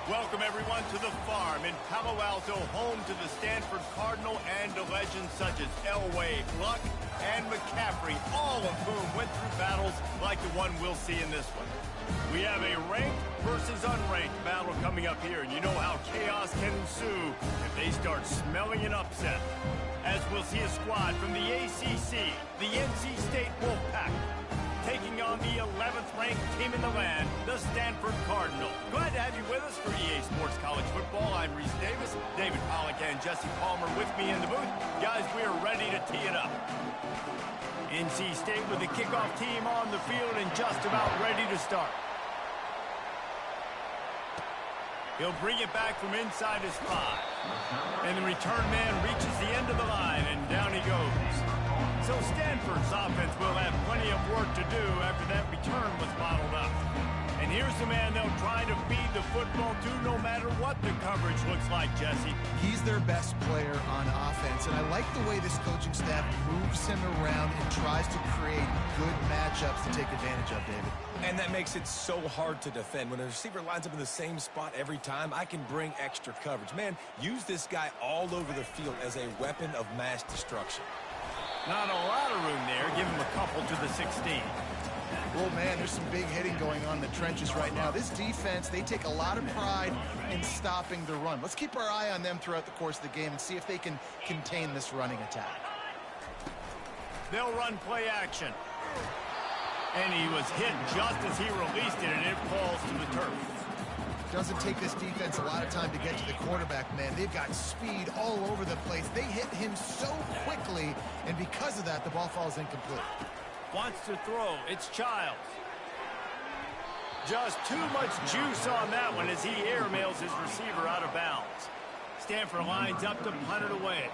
Welcome, everyone, to the farm in Palo Alto, home to the Stanford Cardinal and to legends such as Elway, Luck, and McCaffrey, all of whom went through battles like the one we'll see in this one. We have a ranked versus unranked battle coming up here, and you know how chaos can ensue if they start smelling an upset. As we'll see a squad from the ACC, the NC State Wolfpack, taking on the 11th ranked team in the land, the Stanford Cardinal. Glad to have you with us for EA Sports College Football. I'm Reese Davis, David Pollack and Jesse Palmer with me in the booth. Guys, we are ready to tee it up. NC State with the kickoff team on the field and just about ready to start. He'll bring it back from inside his 5. And the return man reaches the end of the line, and down he goes. So Stanford's offense will have plenty of work to do after that return was bottled up. And here's the man they'll try to feed the football to no matter what the coverage looks like, Jesse. He's their best player on offense, and I like the way this coaching staff moves him around and tries to create good matchups to take advantage of, David. And that makes it so hard to defend. When a receiver lines up in the same spot every time, I can bring extra coverage. Man, use this guy all over the field as a weapon of mass destruction. Not a lot of room there. Give him a couple to the 16. Oh, man, there's some big hitting going on in the trenches right now. This defense, they take a lot of pride in stopping the run. Let's keep our eye on them throughout the course of the game and see if they can contain this running attack. They'll run play action. And he was hit just as he released it, and it falls to the turf. Doesn't take this defense a lot of time to get to the quarterback, man. They've got speed all over the place. They hit him so quickly, and because of that, the ball falls incomplete. Wants to throw. It's Childs. Just too much juice on that one as he airmails his receiver out of bounds. Stanford lines up to punt it away.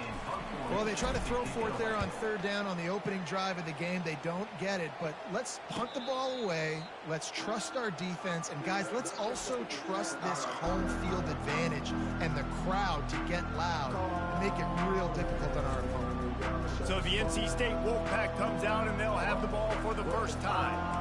Well, they try to throw for it there on third down on the opening drive of the game. They don't get it, but let's punt the ball away. Let's trust our defense. And, guys, let's also trust this home field advantage and the crowd to get loud and make it real difficult on our opponent. So the NC State Wolfpack comes out, and they'll have the ball for the first time.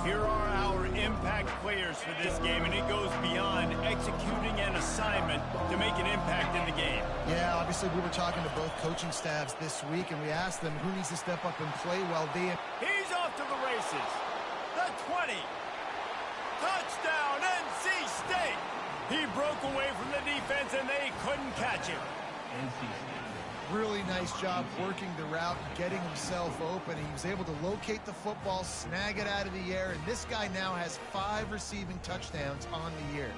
Here are our impact players for this game, and it goes beyond executing an assignment to make an impact in the game. Yeah, obviously we were talking to both coaching staffs this week, and we asked them who needs to step up and play well. He's off to the races. The 20. Touchdown, NC State. He broke away from the defense, and they couldn't catch him. NC State. Really nice job working the route, getting himself open. He was able to locate the football, snag it out of the air, and this guy now has 5 receiving touchdowns on the year.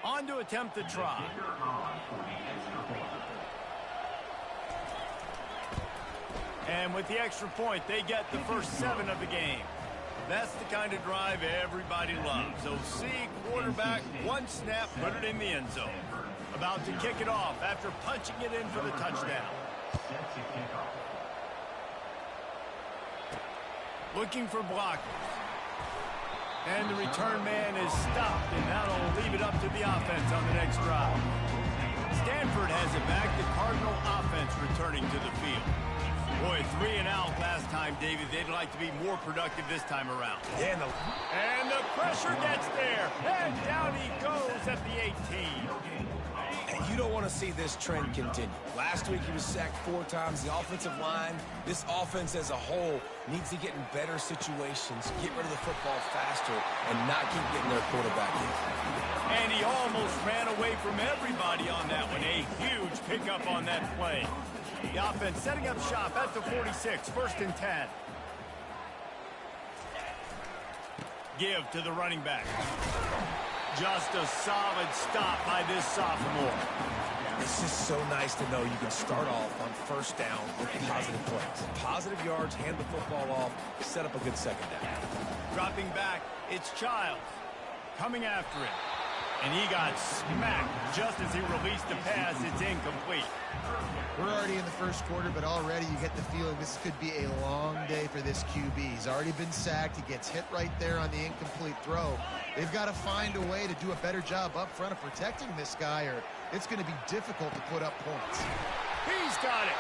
On to attempt the try. And with the extra point, they get the first 7 of the game. That's the kind of drive everybody loves. So see quarterback, 1 snap, put it in the end zone. About to kick it off after punching it in for the touchdown. Looking for blockers. And the return man is stopped, and that'll leave it up to the offense on the next drive. Stanford has it back, the Cardinal offense returning to the field. Boy, 3 and out last time, David. They'd like to be more productive this time around. Yeah, and the pressure gets there, and down he goes at the 18. And you don't want to see this trend continue. Last week he was sacked 4 times. The offensive line, this offense as a whole, needs to get in better situations, get rid of the football faster, and not keep getting their quarterback in. And he almost ran away from everybody on that one. A huge pickup on that play. The offense setting up shop at the 46, 1st and 10. Give to the running back. Just a solid stop by this sophomore. It's just so nice to know you can start off on 1st down with positive plays. Positive yards, hand the football off, set up a good 2nd down. Dropping back, it's Childs. Coming after him. And he got smacked just as he released the pass. It's incomplete. We're already in the first quarter, but already you get the feeling this could be a long day for this QB. He's already been sacked. He gets hit right there on the incomplete throw. They've got to find a way to do a better job up front of protecting this guy, or it's going to be difficult to put up points. He's got it.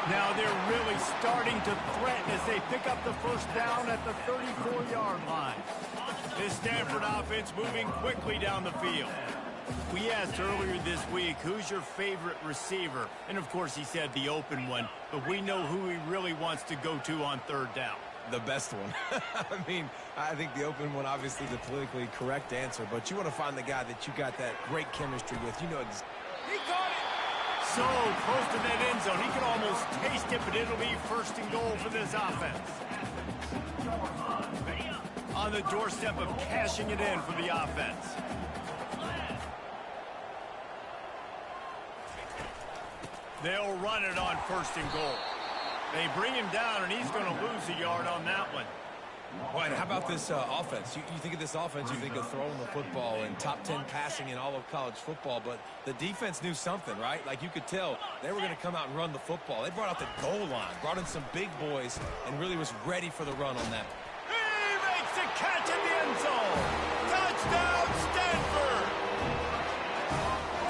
Now they're really starting to threaten as they pick up the first down at the 34-yard line. This Stanford offense moving quickly down the field. We asked earlier this week, who's your favorite receiver? And, of course, he said the open one. But we know who he really wants to go to on third down. The best one. I mean, I think the open one, obviously, the politically correct answer. But you want to find the guy that you got that great chemistry with. You know he got it! So close to that end zone. He can almost taste it, but it'll be first and goal for this offense. On the doorstep of cashing it in for the offense. They'll run it on first and goal. They bring him down, and he's going to lose a yard on that one. Well, and how about this offense? You think of this offense, you think of throwing the football and top 10 passing in all of college football, but the defense knew something, right? Like you could tell they were going to come out and run the football. They brought out the goal line, brought in some big boys, and really was ready for the run on that. He makes the catch in the end zone. Touchdown, Stanford!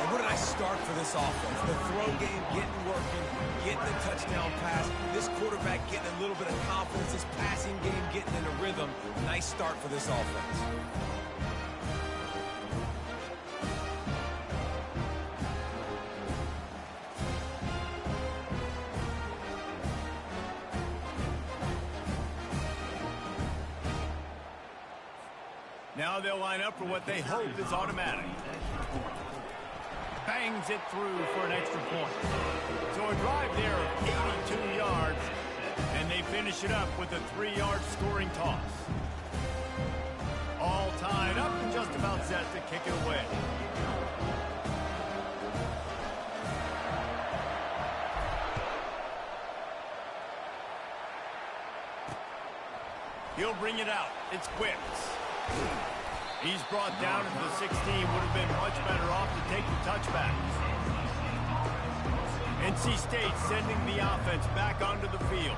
And what a nice start for this offense. The throw game getting working, getting the touchdown pass. This quarterback getting a little bit of confidence. This passing game getting in a rhythm. Nice start for this offense. Now they'll line up for what they hope is automatic. Bangs it through for an extra point. So a drive there of 82 yards, and they finish it up with a 3-yard scoring toss. All tied up and just about set to kick it away. He'll bring it out. It's Whips. He's brought down at the 16. Would have been much better off to take the touchback. NC State sending the offense back onto the field.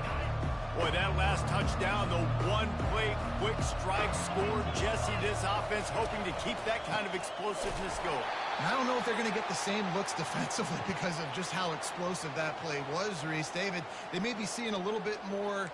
Boy, that last touchdown, the one-play quick strike score. Jesse, this offense hoping to keep that kind of explosiveness going. And I don't know if they're going to get the same looks defensively because of just how explosive that play was, Reese. David, they may be seeing a little bit more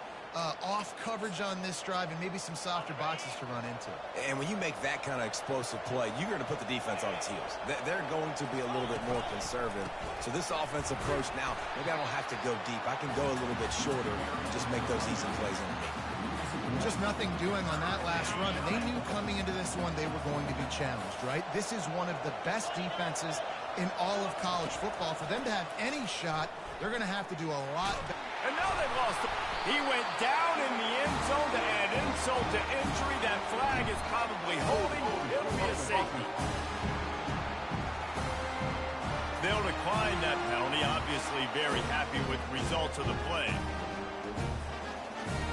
off coverage on this drive and maybe some softer boxes to run into. And when you make that kind of explosive play, you're going to put the defense on its heels. They're going to be a little bit more conservative. So this offense approach now, maybe I don't have to go deep. I can go a little bit shorter and just make those easy plays on me. Just nothing doing on that last run, and they knew coming into this one they were going to be challenged, right? This is one of the best defenses in all of college football. For them to have any shot, they're going to have to do a lot. And now they've lost it. He went down in the end zone to add insult to injury. That flag is probably holding. It'll be a safety. They'll decline that penalty. Obviously very happy with the results of the play.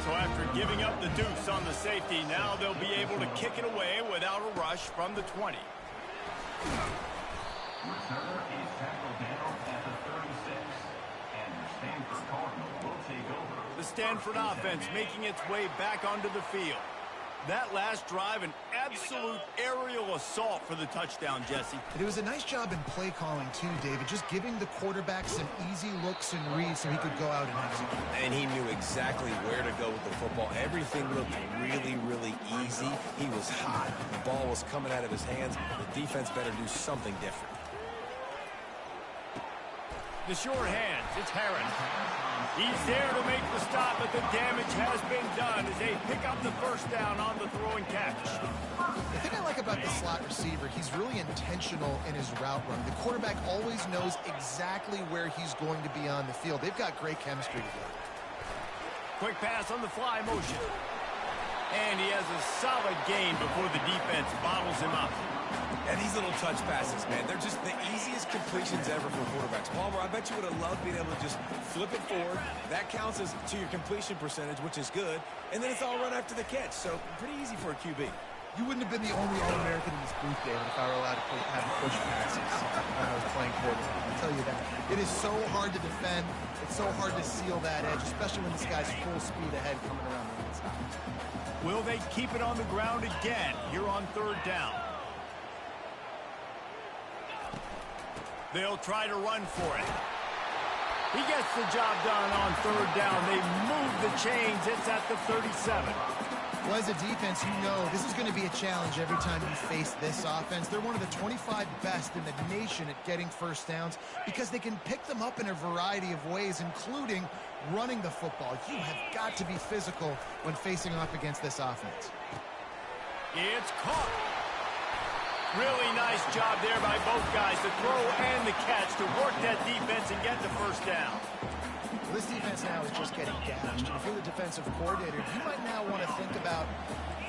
So after giving up the deuce on the safety, now they'll be able to kick it away without a rush from the 20. Returner is tackled down at the 36. And the Stanford Cardinal will take over. The Stanford offense making its way back onto the field. That last drive, an absolute aerial assault for the touchdown, Jesse. It was a nice job in play calling, too, David, just giving the quarterback some easy looks and reads so he could go out and execute. And he knew exactly where to go with the football. Everything looked really, really easy. He was hot. The ball was coming out of his hands. The defense better do something different. The short hands, it's Harris. He's there to make the stop, but the damage has been done as they pick up the first down on the throw and catch. The thing I like about the slot receiver, he's really intentional in his route run. The quarterback always knows exactly where he's going to be on the field. They've got great chemistry together. Quick pass on the fly motion. And he has a solid gain before the defense bottles him up. And these little touch passes, man, they're just the easiest completions ever for quarterbacks. Palmer, I bet you would have loved being able to just flip it forward. That counts as to your completion percentage, which is good. And then it's all run after the catch, so pretty easy for a QB. You wouldn't have been the only All-American in this booth, David, if I were allowed to have push passes when I was playing quarterback. I'll tell you that. It is so hard to defend. It's so hard to seal that edge, especially when this guy's full speed ahead coming around the inside. Will they keep it on the ground again here on third down? They'll try to run for it. He gets the job done on third down. They move the chains. It's at the 37. Well, as a defense, you know this is going to be a challenge every time you face this offense. They're one of the 25 best in the nation at getting first downs because they can pick them up in a variety of ways, including running the football. You have got to be physical when facing off against this offense. It's caught. Really nice job there by both guys, the throw and the catch, to work that defense and get the first down. This defense now is just getting gashed. And if you're the defensive coordinator, you might now want to think about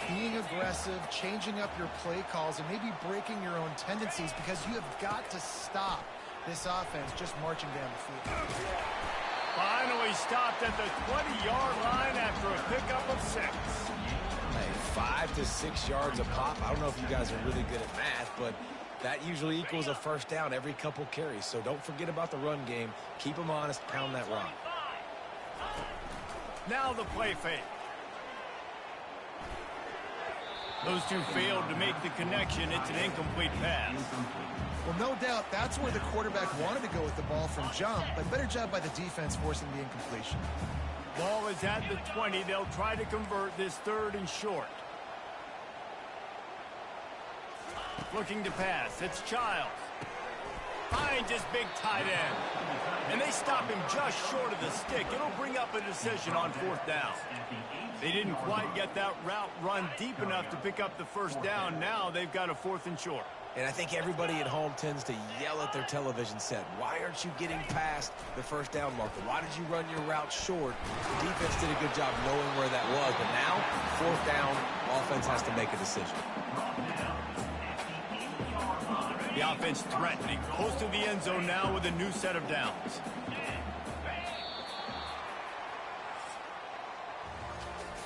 being aggressive, changing up your play calls, and maybe breaking your own tendencies because you have got to stop this offense just marching down the field. Finally stopped at the 20-yard line after a pickup of 6. Hey, 5 to 6 yards a pop. I don't know if you guys are really good at math, but that usually equals a first down every couple carries. So don't forget about the run game. Keep them honest, pound that rock. Now the play fake. Those two failed to make the connection. It's an incomplete pass. Well, no doubt that's where the quarterback wanted to go with the ball from jump, but better job by the defense forcing the incompletion. Ball is at the 20. They'll try to convert this third and short. Looking to pass. It's Childs. Finds his big tight end. And they stop him just short of the stick. It'll bring up a decision on fourth down. They didn't quite get that route run deep enough to pick up the first down. Now they've got a 4th and short. And I think everybody at home tends to yell at their television set. Why aren't you getting past the first down marker? Why did you run your route short? The defense did a good job knowing where that was. But now, fourth down, offense has to make a decision. The offense threatening close to the end zone now with a new set of downs.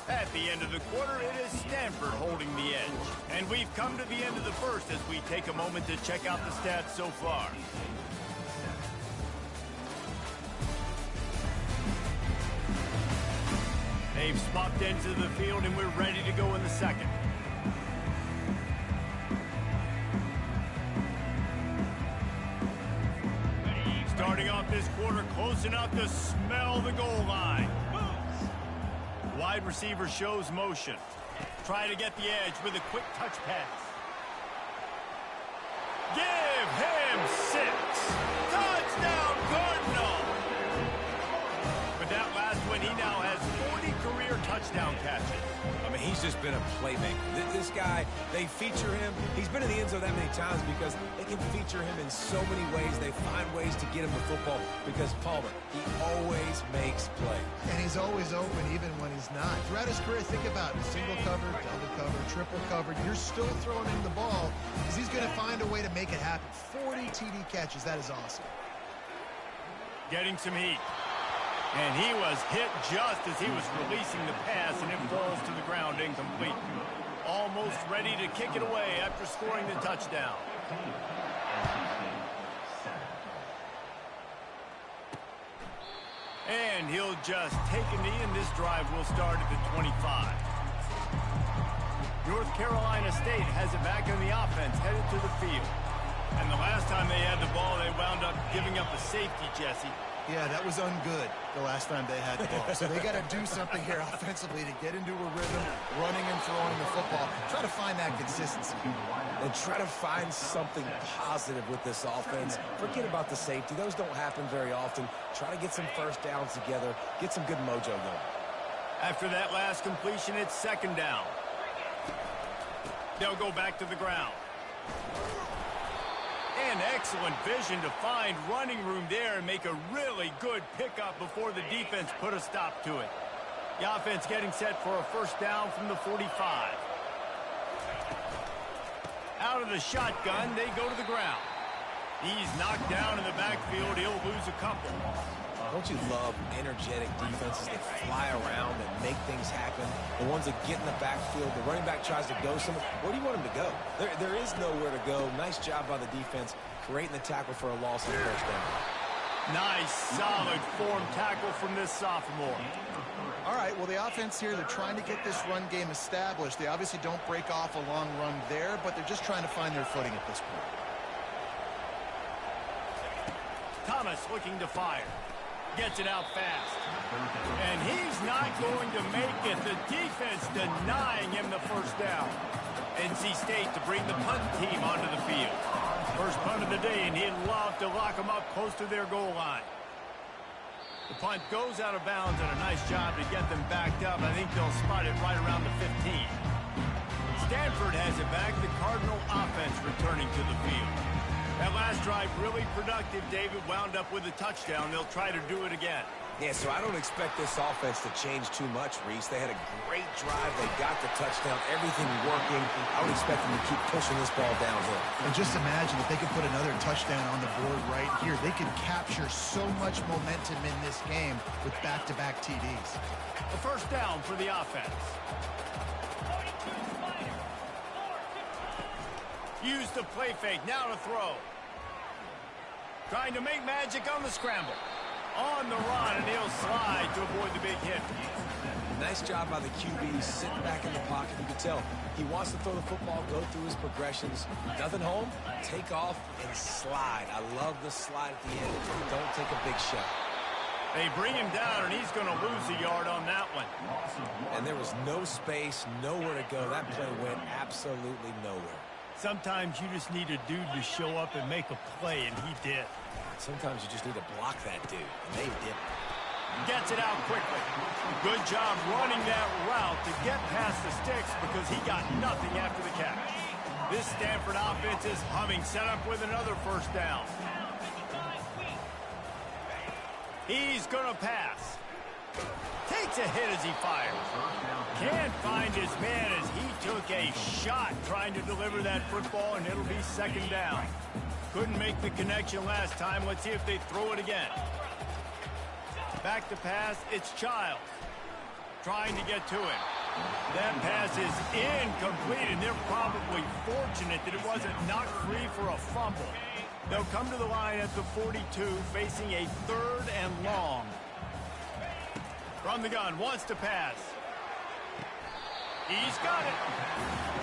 At the end of the quarter, it is Stanford holding the edge. And we've come to the end of the first as we take a moment to check out the stats so far. They've swapped into the field and we're ready to go in the second. Starting off this quarter close enough to smell the goal line. Wide receiver shows motion. Try to get the edge with a quick touch pass. Give him 6. Touchdown Cardinal! With that last one, he now has 40 career touchdown catches. I mean, he's just been a playmaker. This guy, they feature him. He's been in the end zone that many times because they can feature him in so many ways. They find ways to get him the football because Palmer, he always makes plays. And he's always open even when he's not. Throughout his career, think about it. Single cover, double cover, triple cover. You're still throwing him the ball because he's going to find a way to make it happen. 40 TD catches. That is awesome. Getting some heat. And he was hit just as he was releasing the pass, and it falls to the ground incomplete. Almost ready to kick it away after scoring the touchdown. And he'll just take a knee, and this drive will start at the 25. North Carolina State has it back on the offense, headed to the field. And the last time they had the ball, they wound up giving up a safety, Jesse. Yeah, that was ungood the last time they had the ball. So they got to do something here offensively to get into a rhythm, running and throwing the football. Try to find that consistency. And try to find something positive with this offense. Forget about the safety. Those don't happen very often. Try to get some first downs together. Get some good mojo going. After that last completion, it's second down. They'll go back to the ground. And excellent vision to find running room there and make a really good pickup before the defense put a stop to it. The offense getting set for a first down from the 45. Out of the shotgun, they go to the ground. He's knocked down in the backfield. He'll lose a couple. Don't you love energetic defenses that fly around and make things happen? The ones that get in the backfield, the running back tries to go somewhere. Where do you want him to go? There is nowhere to go. Nice job by the defense creating the tackle for a loss on first down. Nice, solid form tackle from this sophomore. All right, well, the offense here, they're trying to get this run game established. They obviously don't break off a long run there, but they're just trying to find their footing at this point. Thomas looking to fire. Gets it out fast. And he's not going to make it. The defense denying him the first down. NC State to bring the punt team onto the field. First punt of the day, and he'd love to lock them up close to their goal line. The punt goes out of bounds, and a nice job to get them backed up. I think they'll spot it right around the 15. Stanford has it back. The Cardinal offense returning to the field. That last drive really productive. David wound up with a touchdown. They'll try to do it again. Yeah, so I don't expect this offense to change too much, Reese. They had a great drive. They got the touchdown. Everything working. I would expect them to keep pushing this ball downhill. And just imagine if they could put another touchdown on the board right here. They could capture so much momentum in this game with back-to-back TDs. A first down for the offense. Use the play fake. Now to throw. Trying to make magic on the scramble. On the run, and he'll slide to avoid the big hit. Nice job by the QB, sitting back in the pocket. You can tell he wants to throw the football, go through his progressions. Nothing home, take off, and slide. I love the slide at the end. Don't take a big shot. They bring him down, and he's going to lose a yard on that one. And there was no space, nowhere to go. That play went absolutely nowhere. Sometimes you just need a dude to show up and make a play, and he did. Sometimes you just need to block that dude, and they did. Gets it out quickly. Good job running that route to get past the sticks because he got nothing after the catch. This Stanford offense is humming, set up with another first down. He's going to pass. Takes a hit as he fires. Can't find his man as he took a shot trying to deliver that football, and it'll be second down. Couldn't make the connection last time. Let's see if they throw it again. Back to pass, it's Childs. Trying to get to it. That pass is incomplete, and they're probably fortunate that it wasn't knocked free for a fumble. They'll come to the line at the 42, facing a third and long. From the gun, wants to pass. He's got it.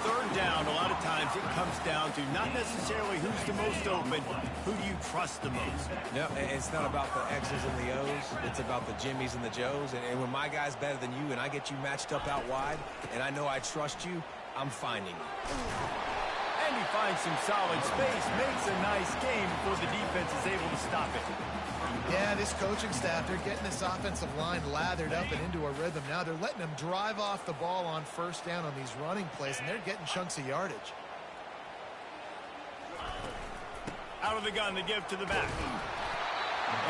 Third down, a lot of times it comes down to not necessarily who's the most open, who do you trust the most? No, it's not about the X's and the O's. It's about the Jimmys and the Joes. And when my guy's better than you and I get you matched up out wide, and I know I trust you, I'm finding you. And he finds some solid space, makes a nice game before the defense is able to stop it. Yeah, this coaching staff, they're getting this offensive line lathered up and into a rhythm. Now they're letting them drive off the ball on first down on these running plays, and they're getting chunks of yardage. Out of the gun to give to the back.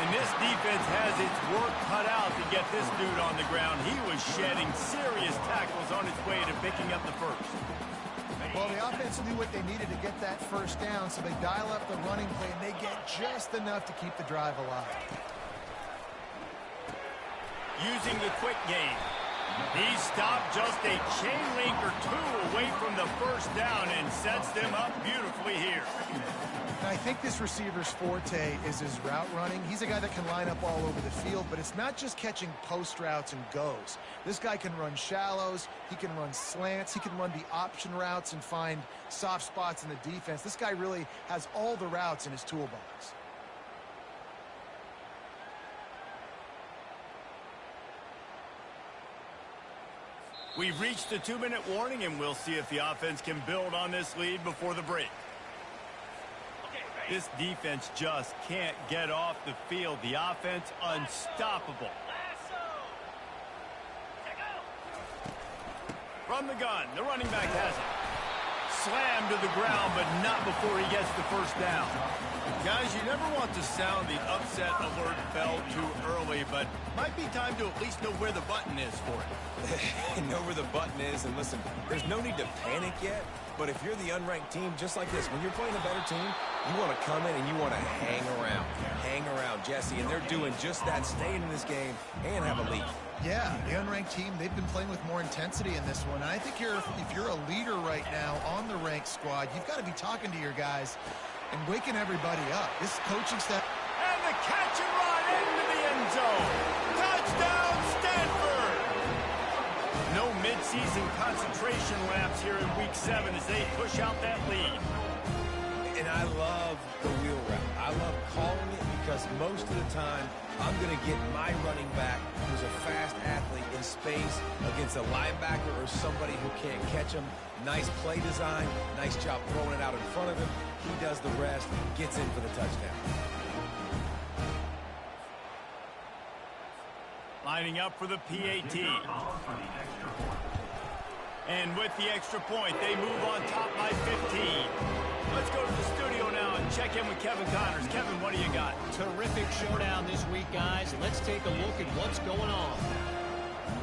And this defense has its work cut out to get this dude on the ground. He was shedding serious tackles on his way to picking up the first. Well, the offense knew what they needed to get that first down, so they dial up the running play, and they get just enough to keep the drive alive. Using the quick game. He stopped just a chain link or two away from the first down and sets them up beautifully here. And I think this receiver's forte is his route running. He's a guy that can line up all over the field, but it's not just catching post routes and goes. This guy can run shallows, he can run slants, he can run the option routes and find soft spots in the defense. This guy really has all the routes in his toolbox. We've reached the 2-minute warning, and we'll see if the offense can build on this lead before the break. This defense just can't get off the field. The offense unstoppable. From the gun, the running back has it. Slammed to the ground, but not before he gets the first down. Guys, you never want to sound the upset alert bell too early, but might be time to at least know where the button is for it. Know where the button is, and listen, there's no need to panic yet, but if you're the unranked team, just like this, when you're playing a better team, You want to come in and you want to hang around, Jesse, and they're doing just that, staying in this game and have a lead. Yeah, the unranked team, they've been playing with more intensity in this one. And I think if you're a leader right now on the ranked squad, you've got to be talking to your guys and waking everybody up. This coaching staff. And the catch and run into the end zone. Touchdown, Stanford! No midseason concentration laps here in Week 7 as they push out that lead. And I love the wheel route. I love calling it because most of the time, I'm going to get my running back who's a fast athlete in space against a linebacker or somebody who can't catch him. Nice play design, nice job throwing it out in front of him. He does the rest, gets in for the touchdown. Lining up for the PAT. And with the extra point, they move on top by 15. Let's go to the studio now and check in with Kevin Connors. Kevin, what do you got? Terrific showdown this week, guys. Let's take a look at what's going on.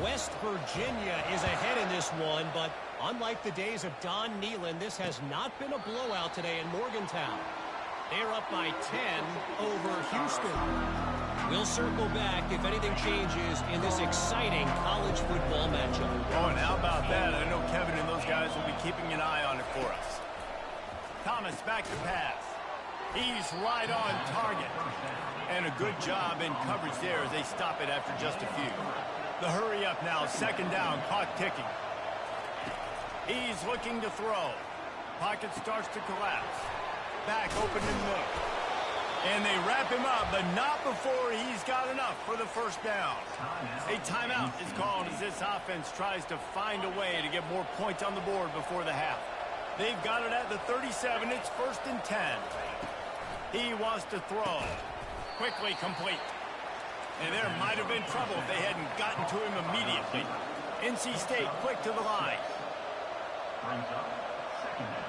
West Virginia is ahead in this one, but unlike the days of Don Nehlen, this has not been a blowout today in Morgantown. They're up by 10 over Houston. We'll circle back if anything changes in this exciting college football matchup. Oh, and how about that? I know Kevin and those guys will be keeping an eye on it for us. Thomas back to pass. He's right on target. And a good job in coverage there as they stop it after just a few. The hurry up now, second down, clock ticking. He's looking to throw. Pocket starts to collapse. Back open in the middle. And they wrap him up, but not before he's got enough for the first down. A timeout is called as this offense tries to find a way to get more points on the board before the half. They've got it at the 37. It's 1st and 10. He wants to throw. Quickly complete. And there might have been trouble if they hadn't gotten to him immediately. NC State quick to the line. Brings up second down.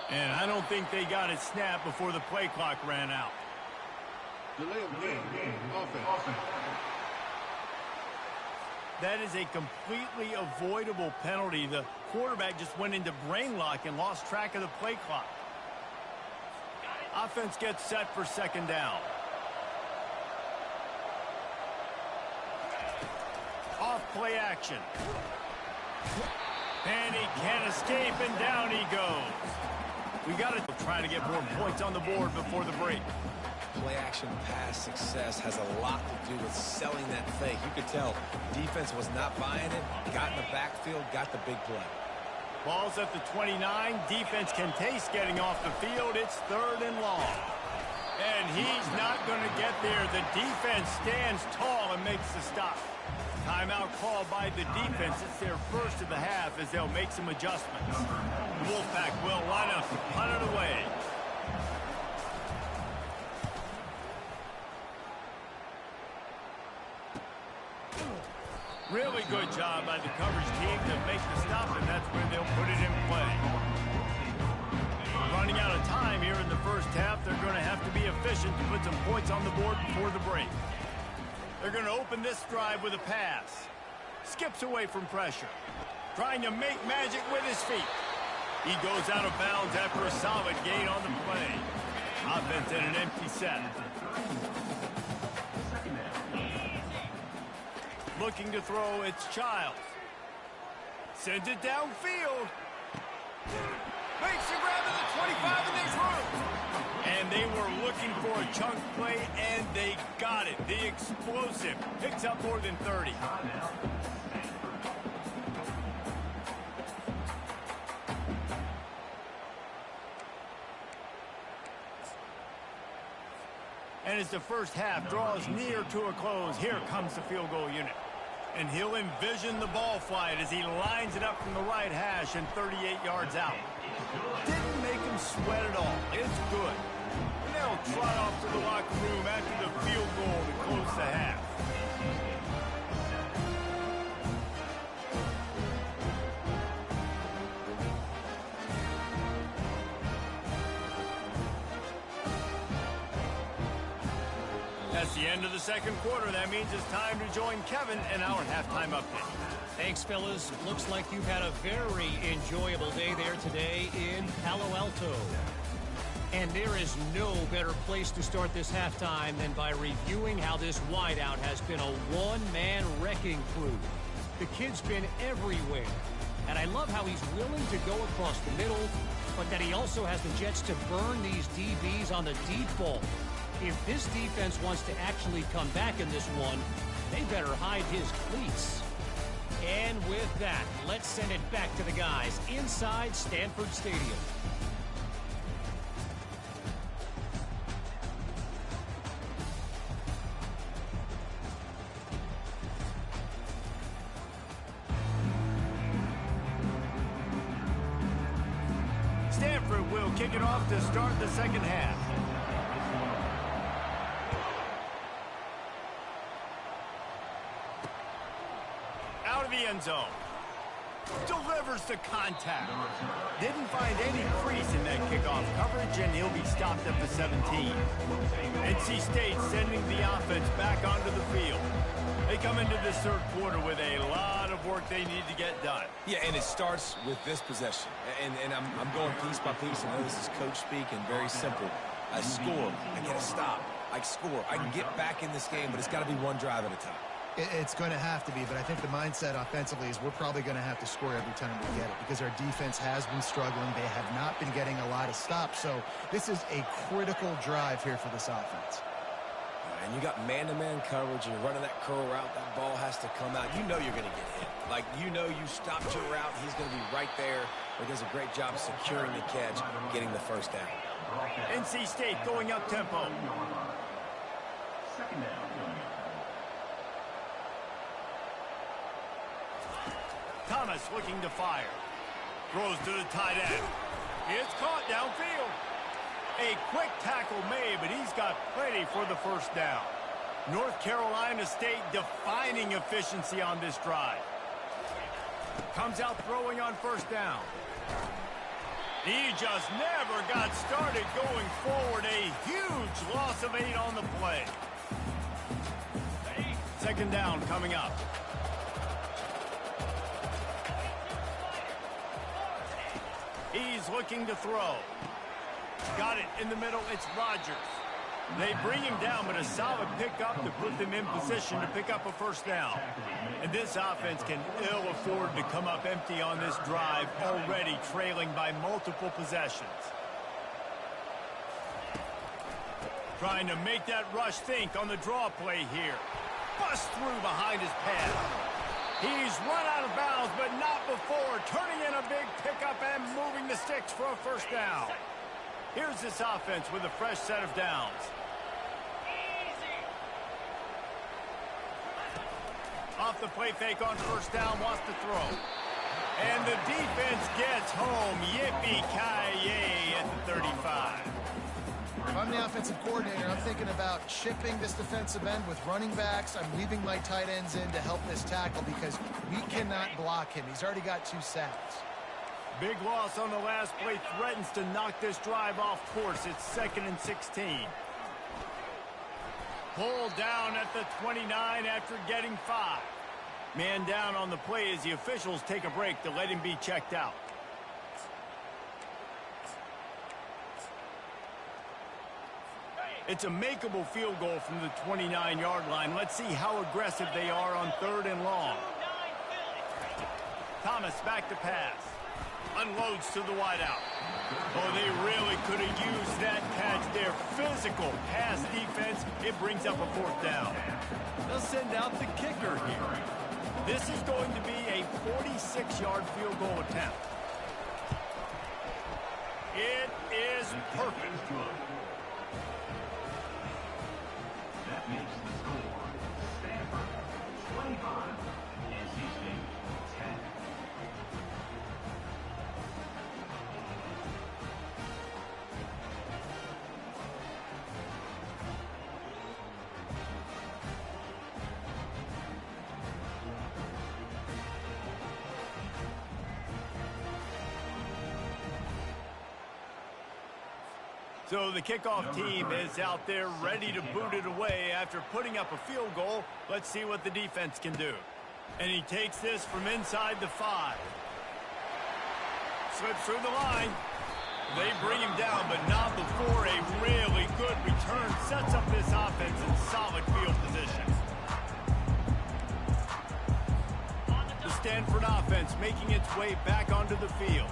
And I don't think they got it snapped before the play clock ran out. Delay of game. Offense. That is a completely avoidable penalty. The quarterback just went into brain lock and lost track of the play clock. Offense gets set for second down. Off play action. And he can't escape, and down he goes. We got to try to get more points on the board before the break. Play action pass success has a lot to do with selling that fake. You could tell defense was not buying it, got in the backfield, got the big play. Ball's at the 29. Defense can taste getting off the field. It's 3rd and long. And he's not going to get there. The defense stands tall and makes the stop. Timeout called by the defense. It's their first of the half as they'll make some adjustments. The Wolfpack will line up to punt it away. Really good job by the coverage team to make the stop, and that's where they'll put it in play. Running out of time here in the first half, they're going to have to be efficient to put some points on the board before the break. They're going to open this drive with a pass. Skips away from pressure. Trying to make magic with his feet. He goes out of bounds after a solid gain on the play. Offense in an empty set. Looking to throw, it's Childs. Sends it downfield. Makes the grab at the 25, and there's room. And they were looking for a chunk play, and they got it. The explosive picks up more than 30. And as the first half draws near to a close, here comes the field goal unit. And he'll envision the ball flight as he lines it up from the right hash and 38 yards out. Didn't make a doesn't sweat at all. It's good. And they'll trot off to the locker room after the field goal to close the half. That's the end of the second quarter. That means it's time to join Kevin in our halftime update. Thanks, fellas. Looks like you've had a very enjoyable day there today in Palo Alto. And there is no better place to start this halftime than by reviewing how this wideout has been a one-man wrecking crew. The kid's been everywhere. And I love how he's willing to go across the middle, but that he also has the jets to burn these DBs on the deep ball. If this defense wants to actually come back in this one, they better hide his cleats. And with that, let's send it back to the guys inside Stanford Stadium. Stanford will kick it off to start the second half. End zone. Delivers the contact. Didn't find any crease in that kickoff coverage, and he'll be stopped at the 17. NC State sending the offense back onto the field. They come into this third quarter with a lot of work they need to get done. Yeah, and it starts with this possession. And I'm going piece by piece. I know this is coach speak and very simple. I score. I get a stop. I score. I can get back in this game, but it's got to be one drive at a time. It's going to have to be, but I think the mindset offensively is we're probably going to have to score every time we get it because our defense has been struggling. They have not been getting a lot of stops, so this is a critical drive here for this offense. And you got man-to-man coverage, and you're running that curl route. That ball has to come out. You know you're going to get hit. Like, you know you stopped your route. He's going to be right there. He does a great job securing the catch, getting the first down. NC State going up tempo. Second down. Thomas looking to fire. Throws to the tight end. It's caught downfield. A quick tackle made, but he's got plenty for the first down. North Carolina State defining efficiency on this drive. Comes out throwing on first down. He just never got started going forward. A huge loss of 8 on the play. Second down coming up. He's looking to throw. Got it in the middle. It's Rodgers. They bring him down, but a solid pickup to put them in position to pick up a first down. And this offense can ill afford to come up empty on this drive, already trailing by multiple possessions. Trying to make that rush think on the draw play here. Bust through behind his pad. He's run out of bounds, but not before turning in a big pickup and moving the sticks for a first down. Here's this offense with a fresh set of downs. Off the play fake on first down, wants to throw. And the defense gets home. Yippee-ki-yay at the 35. If I'm the offensive coordinator, I'm thinking about chipping this defensive end with running backs. I'm leaving my tight ends in to help this tackle because we cannot block him. He's already got 2 sacks. Big loss on the last play threatens to knock this drive off course. It's 2nd and 16. Pulled down at the 29 after getting 5. Man down on the play as the officials take a break to let him be checked out. It's a makeable field goal from the 29-yard line. Let's see how aggressive they are on 3rd and long. Thomas back to pass. Unloads to the wideout. Oh, they really could have used that catch there. Physical pass defense. It brings up a 4th down. They'll send out the kicker here. This is going to be a 46-yard field goal attempt. It is perfect. That makes the score Stanford 25, NC State 10. So the kickoff team is out there ready to boot it away after putting up a field goal. Let's see what the defense can do. And he takes this from inside the 5. Slips through the line. They bring him down, but not before a really good return sets up this offense in solid field position. The Stanford offense making its way back onto the field.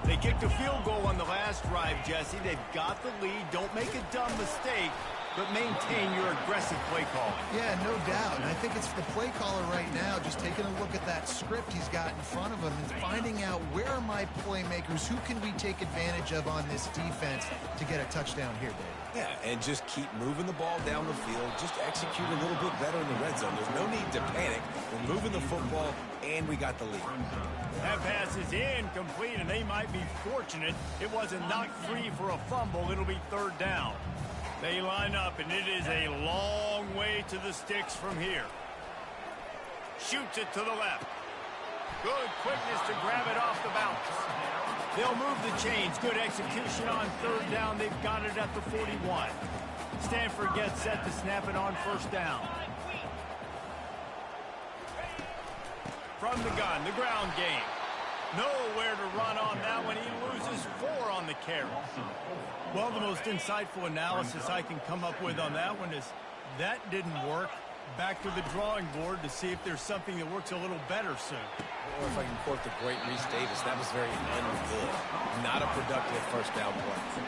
They kicked a field goal on the last drive, Jesse. They've got the lead. Don't make a dumb mistake, but maintain your aggressive play calling. Yeah, no doubt. And I think it's the play caller right now just taking a look at that script he's got in front of him and finding out where are my playmakers, who can we take advantage of on this defense to get a touchdown here, Dave. Yeah, and just keep moving the ball down the field. Just execute a little bit better in the red zone. There's no need to panic. We're moving the football, and we got the lead. That pass is incomplete, and they might be fortunate it wasn't knocked free for a fumble. It'll be 3rd down. They line up, and it is a long way to the sticks from here. Shoots it to the left. Good quickness to grab it off the bounce. They'll move the chains. Good execution on 3rd down. They've got it at the 41. Stanford gets set to snap it on 1st down. From the gun, the ground game. Nowhere to run on that one. He loses 4 on the carry. Well, the most insightful analysis I can come up with on that one is that didn't work. Back to the drawing board to see if there's something that works a little better soon. Or if I can quote the great Reese Davis, that was very ungood. Not a productive 1st down play.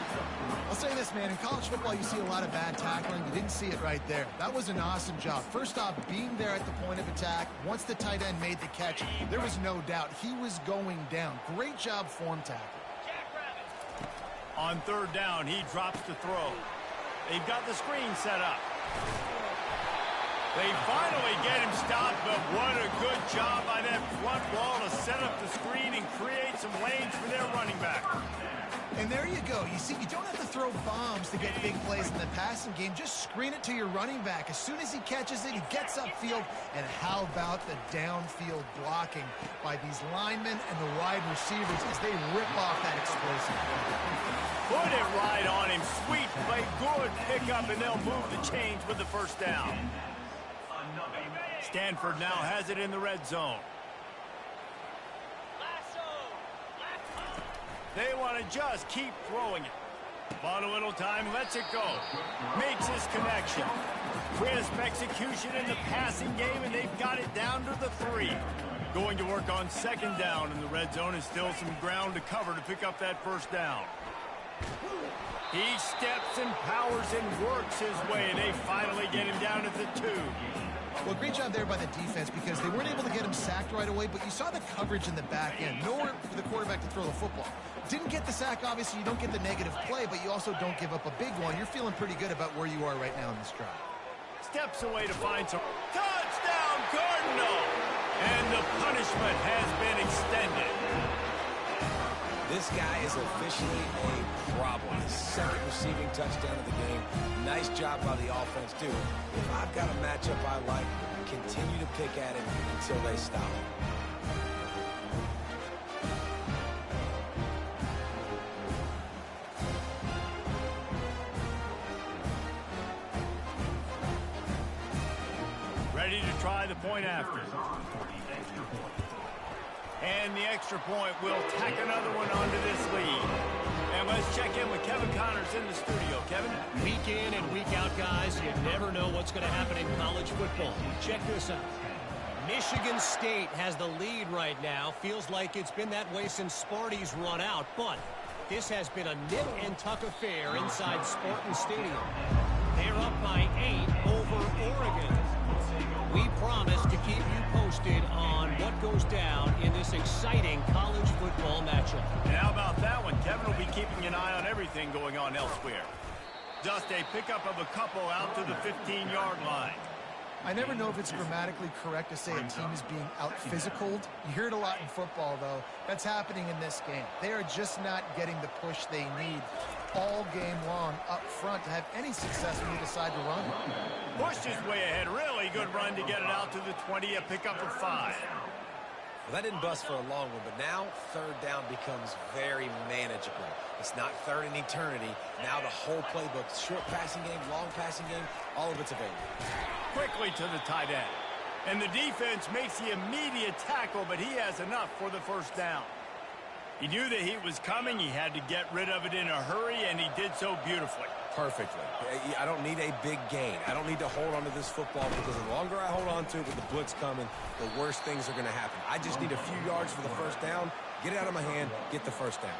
I'll say this, man. In college football, you see a lot of bad tackling. You didn't see it right there. That was an awesome job. First off, being there at the point of attack. Once the tight end made the catch, there was no doubt he was going down. Great job form tackle. On 3rd down, he drops to throw. They've got the screen set up. They finally get him stopped, but what a good job by that front wall to set up the screen and create some lanes for their running back. And there you go. You see, you don't have to throw bombs to get big plays in the passing game. Just screen it to your running back. As soon as he catches it, he gets upfield. And how about the downfield blocking by these linemen and the wide receivers as they rip off that explosive. Put it right on him. Sweet play, good pickup, and they'll move the chains with the 1st down. Stanford now has it in the red zone. They want to just keep throwing it. Bought a little time, lets it go. Makes his connection. Crisp execution in the passing game, and they've got it down to the 3. Going to work on 2nd down in the red zone, and still some ground to cover to pick up that 1st down. He steps and powers and works his way. They finally get him down at the 2. Well, great job there by the defense because they weren't able to get him sacked right away, but you saw the coverage in the back end. Nowhere for the quarterback to throw the football. Didn't get the sack, obviously. You don't get the negative play, but you also don't give up a big one. You're feeling pretty good about where you are right now in this drive. Steps away to find some touchdown, Cardinal! And the punishment has been extended. This guy is officially a problem. His 2nd receiving touchdown of the game. Nice job by the offense, too. If I've got a matchup I like, continue to pick at him until they stop him. Ready to try the point after. And the extra point will tack another one onto this lead. And let's check in with Kevin Connors in the studio. Kevin? Week in and week out, guys, you never know what's going to happen in college football. Check this out. Michigan State has the lead right now. Feels like it's been that way since Sparty's run out. But this has been a nip and tuck affair inside Spartan Stadium. They're up by 8 over Oregon. We promise to keep you posted on what goes down in this exciting college football matchup. And how about that one? Kevin will be keeping an eye on everything going on elsewhere. Just a pickup of a couple out to the 15-yard line. I never know if it's grammatically correct to say a team is being out-physicaled. You hear it a lot in football, though. That's happening in this game. They are just not getting the push they need all game long up front to have any success when you decide to run. Pushed his way ahead. Really good run to get it out to the 20, a pickup of 5. Well, that didn't bust for a long one, but now third down becomes very manageable. It's not third in eternity. Now the whole playbook, short passing game, long passing game, all of it's available. Quickly to the tight end. And the defense makes the immediate tackle, but he has enough for the first down. He knew the heat was coming. He had to get rid of it in a hurry, and he did so beautifully. Perfectly. I don't need a big gain. I don't need to hold on to this football because the longer I hold on to it with the blitz coming, the worse things are going to happen. I just need a few yards for the first down, get it out of my hand, get the first down.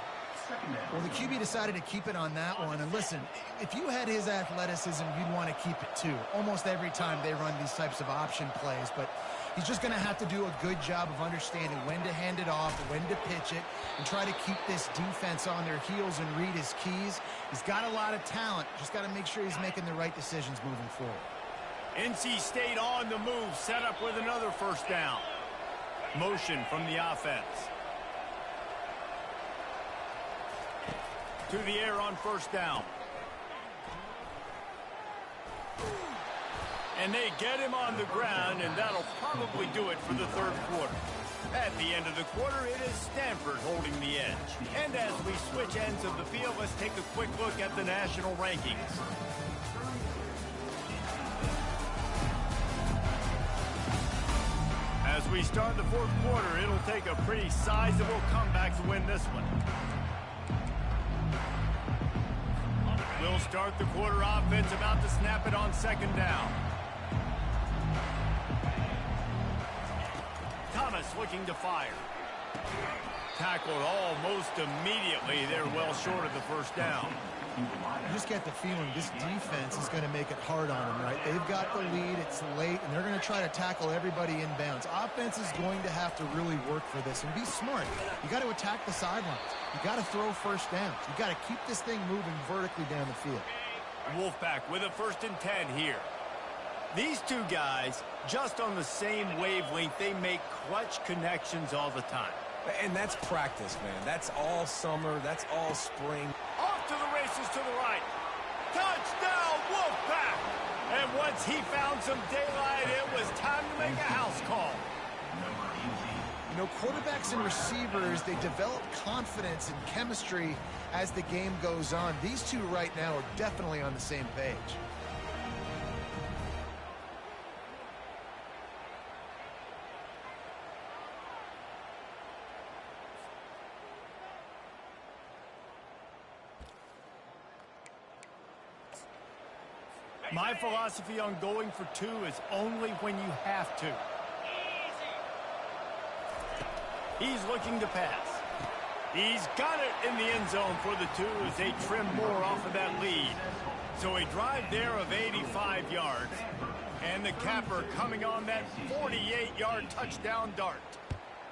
Well, the QB decided to keep it on that one. And listen, if you had his athleticism, you'd want to keep it too. Almost every time they run these types of option plays. But he's just going to have to do a good job of understanding when to hand it off, when to pitch it, and try to keep this defense on their heels and read his keys. He's got a lot of talent. Just got to make sure he's making the right decisions moving forward. NC State on the move, set up with another first down. Motion from the offense. To the air on first down. And they get him on the ground, and that'll probably do it for the third quarter. At the end of the quarter, it is Stanford holding the edge. And as we switch ends of the field, let's take a quick look at the national rankings. As we start the fourth quarter, it'll take a pretty sizable comeback to win this one. We'll start the quarter offense, about to snap it on second down. Thomas looking to fire. Tackled almost immediately. They're well short of the first down. You just get the feeling this defense is going to make it hard on them, right? They've got the lead, it's late, and they're going to try to tackle everybody inbounds. Offense is going to have to really work for this and be smart. You got to attack the sidelines. You got to throw first downs. You got to keep this thing moving vertically down the field. Wolfpack with a 1st and 10 here. These two guys, just on the same wavelength, they make clutch connections all the time. And that's practice, man. That's all summer. That's all spring. Off to the races to the right. Touchdown, Wolfpack! And once he found some daylight, it was time to make a house call. You know, quarterbacks and receivers, they develop confidence and chemistry as the game goes on. These two right now are definitely on the same page. My philosophy on going for two is only when you have to. He's looking to pass. He's got it in the end zone for the two as they trim more off of that lead. So a drive there of 85 yards. And the capper coming on that 48-yard touchdown dart.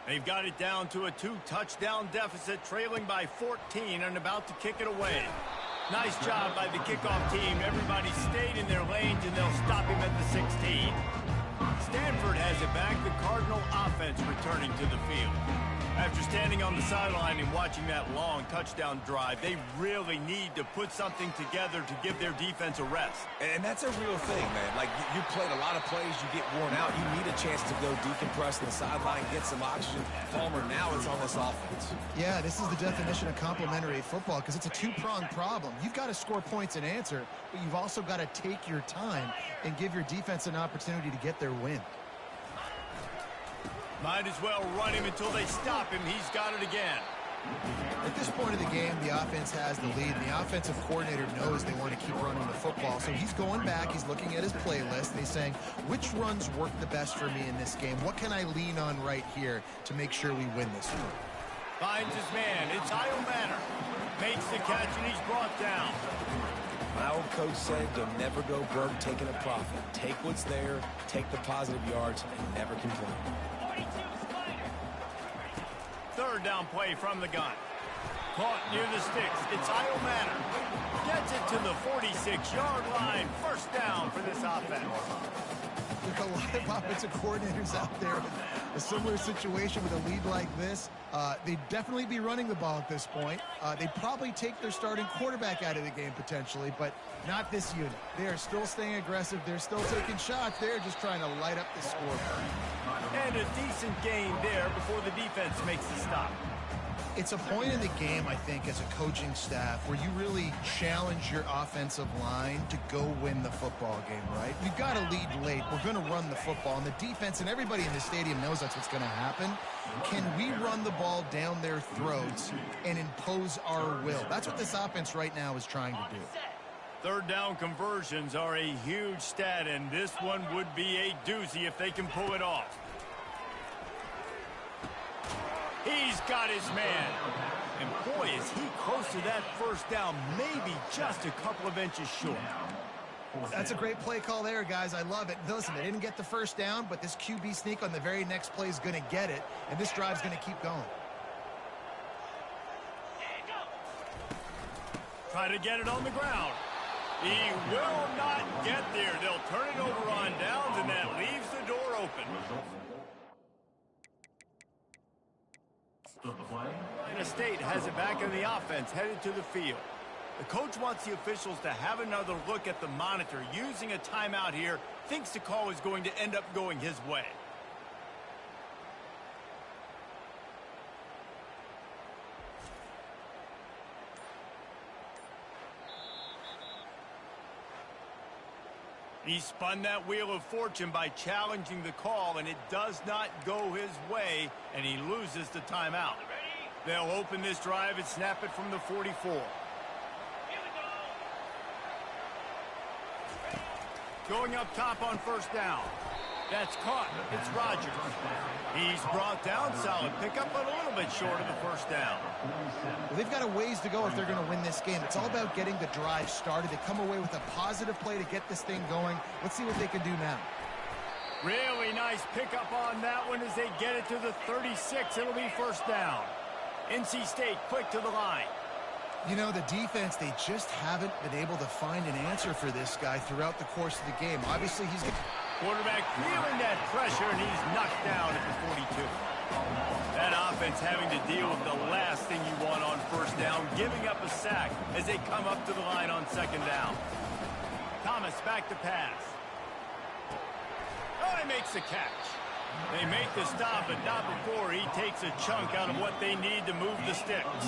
They've got it down to a 2-touchdown deficit, trailing by 14 and about to kick it away. Nice job by the kickoff team. Everybody stayed in their lanes, and they'll stop him at the 16. Stanford has it back. The Cardinal offense returning to the field. After standing on the sideline and watching that long touchdown drive, they really need to put something together to give their defense a rest. And that's a real thing, man. Like, you played a lot of plays, you get worn out. You need a chance to go decompress on the sideline, get some oxygen. Palmer, now it's on this offense. Yeah, this is the definition of complementary football because it's a two-pronged problem. You've got to score points and answer, but you've also got to take your time and give your defense an opportunity to get their win. Might as well run him until they stop him. He's got it again. At this point of the game, the offense has the lead, and the offensive coordinator knows they want to keep running the football. So he's going back, he's looking at his playlist, and he's saying, which runs work the best for me in this game? What can I lean on right here to make sure we win this one? Finds his man. It's Kyle Manor. Makes the catch, and he's brought down. My old coach said, you'll never go broke taking a profit. Take what's there, take the positive yards, and never complain. Third down play from the gun. Caught near the sticks. It's Kyle Manor. Gets it to the 46-yard line. First down for this offense. There's a lot of offensive coordinators out there in a similar situation with a lead like this. They'd definitely be running the ball at this point. They'd probably take their starting quarterback out of the game potentially, but not this unit. They are still staying aggressive. They're still taking shots. They're just trying to light up the scoreboard. And a decent gain there before the defense makes the stop. It's a point in the game, I think, as a coaching staff where you really challenge your offensive line to go win the football game, right? We've got to lead late. We're going to run the football, and the defense and everybody in the stadium knows that's what's going to happen. Can we run the ball down their throats and impose our will? That's what this offense right now is trying to do. Third down conversions are a huge stat, and this one would be a doozy if they can pull it off. He's got his man. And boy, is he close to that first down, maybe just a couple of inches short. That's a great play call there, guys. I love it. Listen, they didn't get the first down, but this QB sneak on the very next play is going to get it, and this drive's going to keep going. Try to get it on the ground. He will not get there. They'll turn it over on downs, and that leaves the door open. And State has it back in the offense, headed to the field. The coach wants the officials to have another look at the monitor. Using a timeout here, thinks the call is going to end up going his way. He spun that wheel of fortune by challenging the call, and it does not go his way, and he loses the timeout. They'll open this drive and snap it from the 44. Going up top on first down. That's caught. It's Rodgers. He's brought down. Solid pickup, but a little bit short of the first down. Well, they've got a ways to go if they're going to win this game. It's all about getting the drive started. They come away with a positive play to get this thing going. Let's see what they can do now. Really nice pickup on that one as they get it to the 36. It'll be first down. NC State quick to the line. You know, the defense, they just haven't been able to find an answer for this guy throughout the course of the game. Obviously, he's... Quarterback feeling that pressure, and he's knocked down at the 42. That offense having to deal with the last thing you want on first down, giving up a sack as they come up to the line on second down. Thomas back to pass. Oh, he makes the catch. They make the stop, but not before he takes a chunk out of what they need to move the sticks.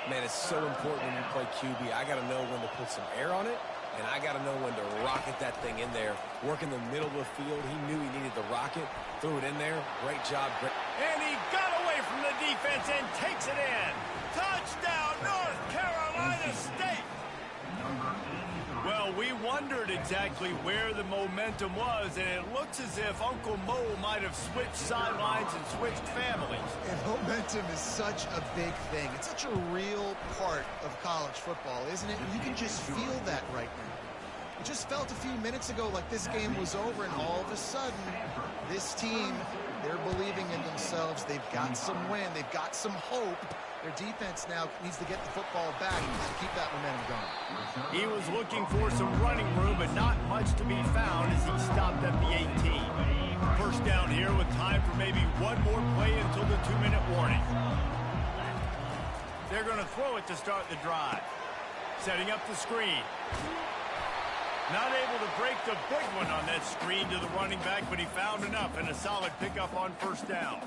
Man, it's so important when you play QB. I got to know when to put some air on it, and I got to know when to rocket that thing in there. Work in the middle of the field. He knew he needed the rocket. Threw it in there. Great job. And he got away from the defense and takes it in. Touchdown, North Carolina State. Well, we wondered exactly where the momentum was, and it looks as if Uncle Mo might have switched sidelines and switched families. And momentum is such a big thing. It's such a real part of college football, isn't it? You can just feel that right now. It just felt a few minutes ago like this game was over, and all of a sudden, this team, they're believing in themselves. They've got some wind. They've got some hope. Their defense now needs to get the football back and keep that momentum going. He was looking for some running room, but not much to be found as he stopped at the 18. First down here with time for maybe one more play until the 2-minute warning. They're going to throw it to start the drive. Setting up the screen. Not able to break the big one on that screen to the running back, but he found enough and a solid pickup on first down.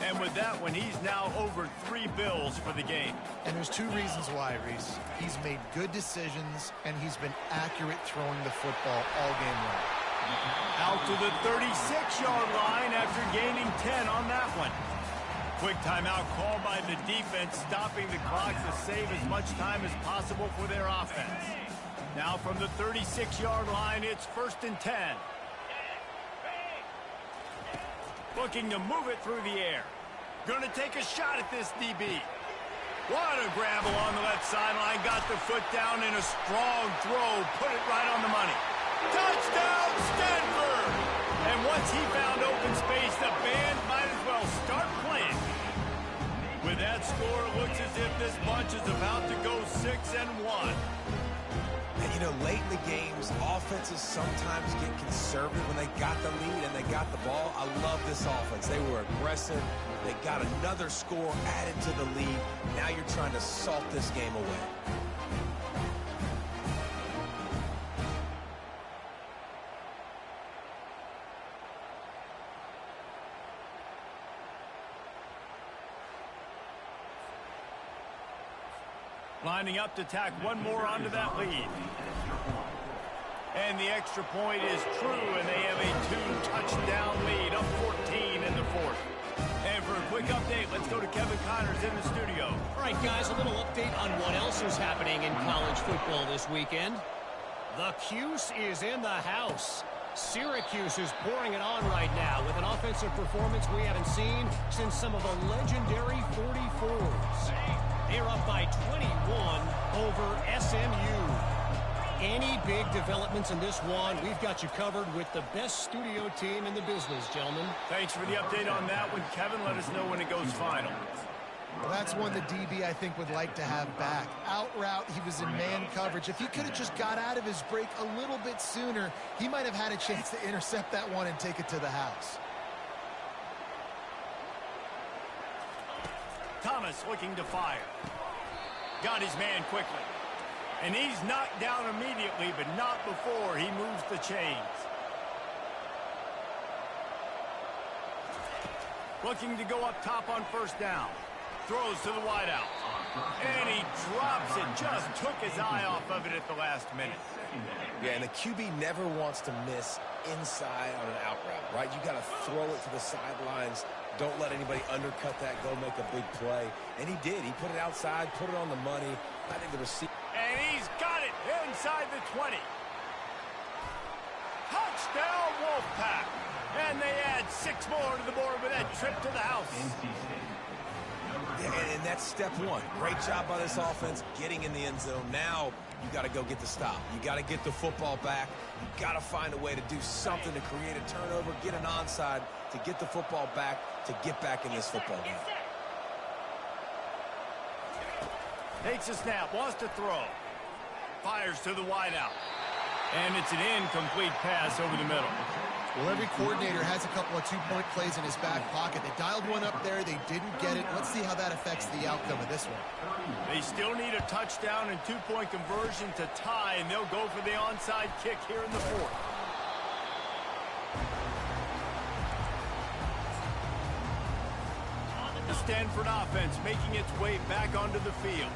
And with that one, he's now over 3 bills for the game. And there's 2 reasons why, Reese. He's made good decisions, and he's been accurate throwing the football all game long. Out to the 36-yard line after gaining 10 on that one. Quick timeout call by the defense, stopping the clock to save as much time as possible for their offense. Now from the 36-yard line, it's 1st and 10. Looking to move it through the air. Going to take a shot at this DB. What a grabble on the left sideline. Got the foot down in a strong throw. Put it right on the money. Touchdown, Stanford! And once he found open space, the band might as well start playing. With that score, it looks as if this bunch is about to go 6-1. And, you know, late in the game, times. Offenses sometimes get conservative when they got the lead and they got the ball. I love this offense. They were aggressive. They got another score added to the lead. Now you're trying to salt this game away. Lining up to tack one more onto that lead. And the extra point is true, and they have a 2-touchdown lead, up 14 in the fourth. And for a quick update, let's go to Kevin Connors in the studio. All right, guys, a little update on what else is happening in college football this weekend. The Cuse is in the house. Syracuse is pouring it on right now with an offensive performance we haven't seen since some of the legendary 44s. They're up by 21 over SMU. Any big developments in this one, we've got you covered with the best studio team in the business, gentlemen. Thanks for the update on that one, Kevin. Let us know when it goes final. Well, that's one the DB, I think, would like to have back. Out route, he was in man coverage. If he could have just got out of his break a little bit sooner, he might have had a chance to intercept that one and take it to the house. Thomas looking to fire. Got his man quickly. And he's knocked down immediately, but not before he moves the chains. Looking to go up top on first down. Throws to the wideout. And he drops it. Just took his eye off of it at the last minute. Yeah, and the QB never wants to miss inside on an out route, right? You got to throw it to the sidelines. Don't let anybody undercut that, go make a big play. And he did. He put it outside, put it on the money. I think the receiver... And he's got it inside the 20. Touchdown, Wolfpack. And they add 6 more to the board with that trip to the house. Yeah, and that's step one. Great job by this offense getting in the end zone. Now you got to go get the stop. You got to get the football back. You got to find a way to do something to create a turnover, get an onside, to get the football back, to get back in this football game. Takes a snap, wants to throw. Fires to the wideout. And it's an incomplete pass over the middle. Well, every coordinator has a couple of two-point plays in his back pocket. They dialed one up there. They didn't get it. Let's see how that affects the outcome of this one. They still need a touchdown and two-point conversion to tie, and they'll go for the onside kick here in the fourth. The Stanford offense making its way back onto the field.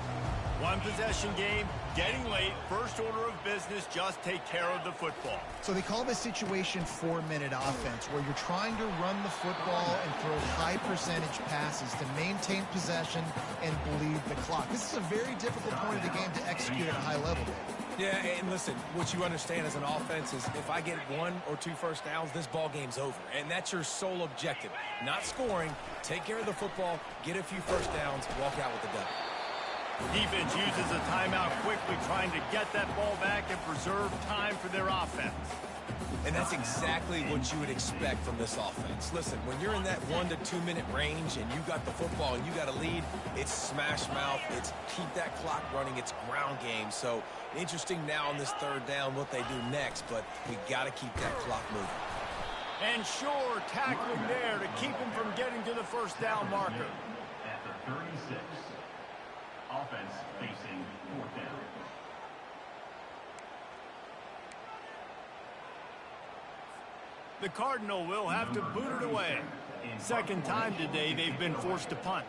One possession game, getting late, first order of business, just take care of the football. So they call this situation 4-minute offense, where you're trying to run the football and throw high percentage passes to maintain possession and bleed the clock. This is a very difficult point of the game to execute at a high level. Yeah, and listen, what you understand as an offense is if I get 1 or 2 first downs, this ball game's over. And that's your sole objective. Not scoring, take care of the football, get a few first downs, walk out with the W. Defense uses a timeout quickly, trying to get that ball back and preserve time for their offense. And that's exactly what you would expect from this offense. Listen, when you're in that 1 to 2 minute range and you got the football and you got a lead, it's smash mouth, it's keep that clock running, it's ground game. So interesting now on this third down what they do next, but we got to keep that clock moving. And sure, tackling there to keep him from getting to the first down marker. At the 36. Offense facing fourth down. The Cardinal will have to boot it away. Second time today they've been forced to punt.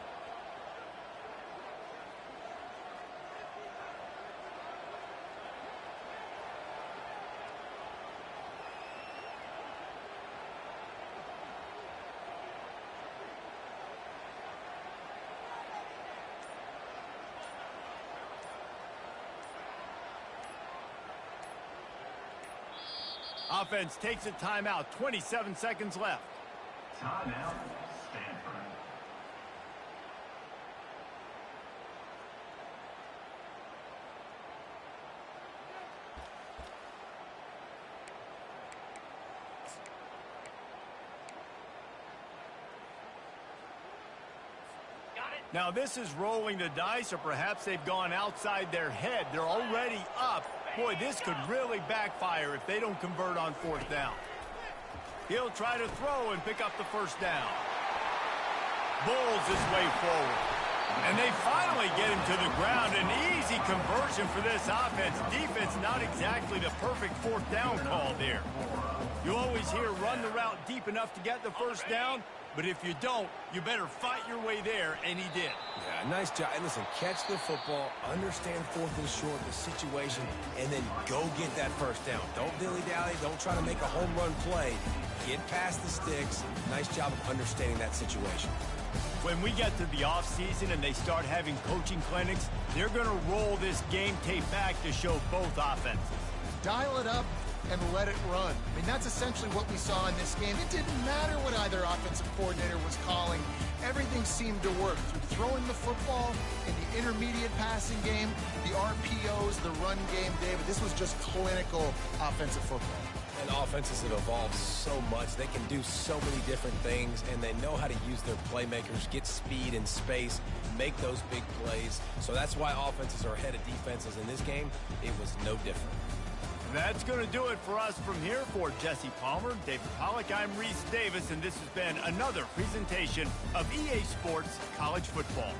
Offense takes a timeout, 27 seconds left. Timeout, Stanford. Now this is rolling the dice, or perhaps they've gone outside their head. They're already up Boy, this could really backfire if they don't convert on fourth down. He'll try to throw and pick up the first down. Bulls his way forward. And they finally get him to the ground. An easy conversion for this offense. Defense not exactly the perfect fourth down call there. You always hear run the route deep enough to get the first down, but if you don't, you better fight your way there, and he did. Yeah, nice job. And listen, catch the football, understand fourth and short, the situation, and then go get that first down. Don't dilly-dally. Don't try to make a home run play. Get past the sticks. Nice job of understanding that situation. When we get to the offseason and they start having coaching clinics, they're going to roll this game tape back to show both offenses. Dial it up and let it run. I mean, that's essentially what we saw in this game. It didn't matter what either offensive coordinator was calling. Everything seemed to work. Through throwing the football in the intermediate passing game, the RPOs, the run game, David, this was just clinical offensive football. And offenses have evolved so much. They can do so many different things, and they know how to use their playmakers, get speed and space, make those big plays. So that's why offenses are ahead of defenses in this game. It was no different. That's going to do it for us from here. For Jesse Palmer, David Pollack, I'm Reese Davis, and this has been another presentation of EA Sports College Football.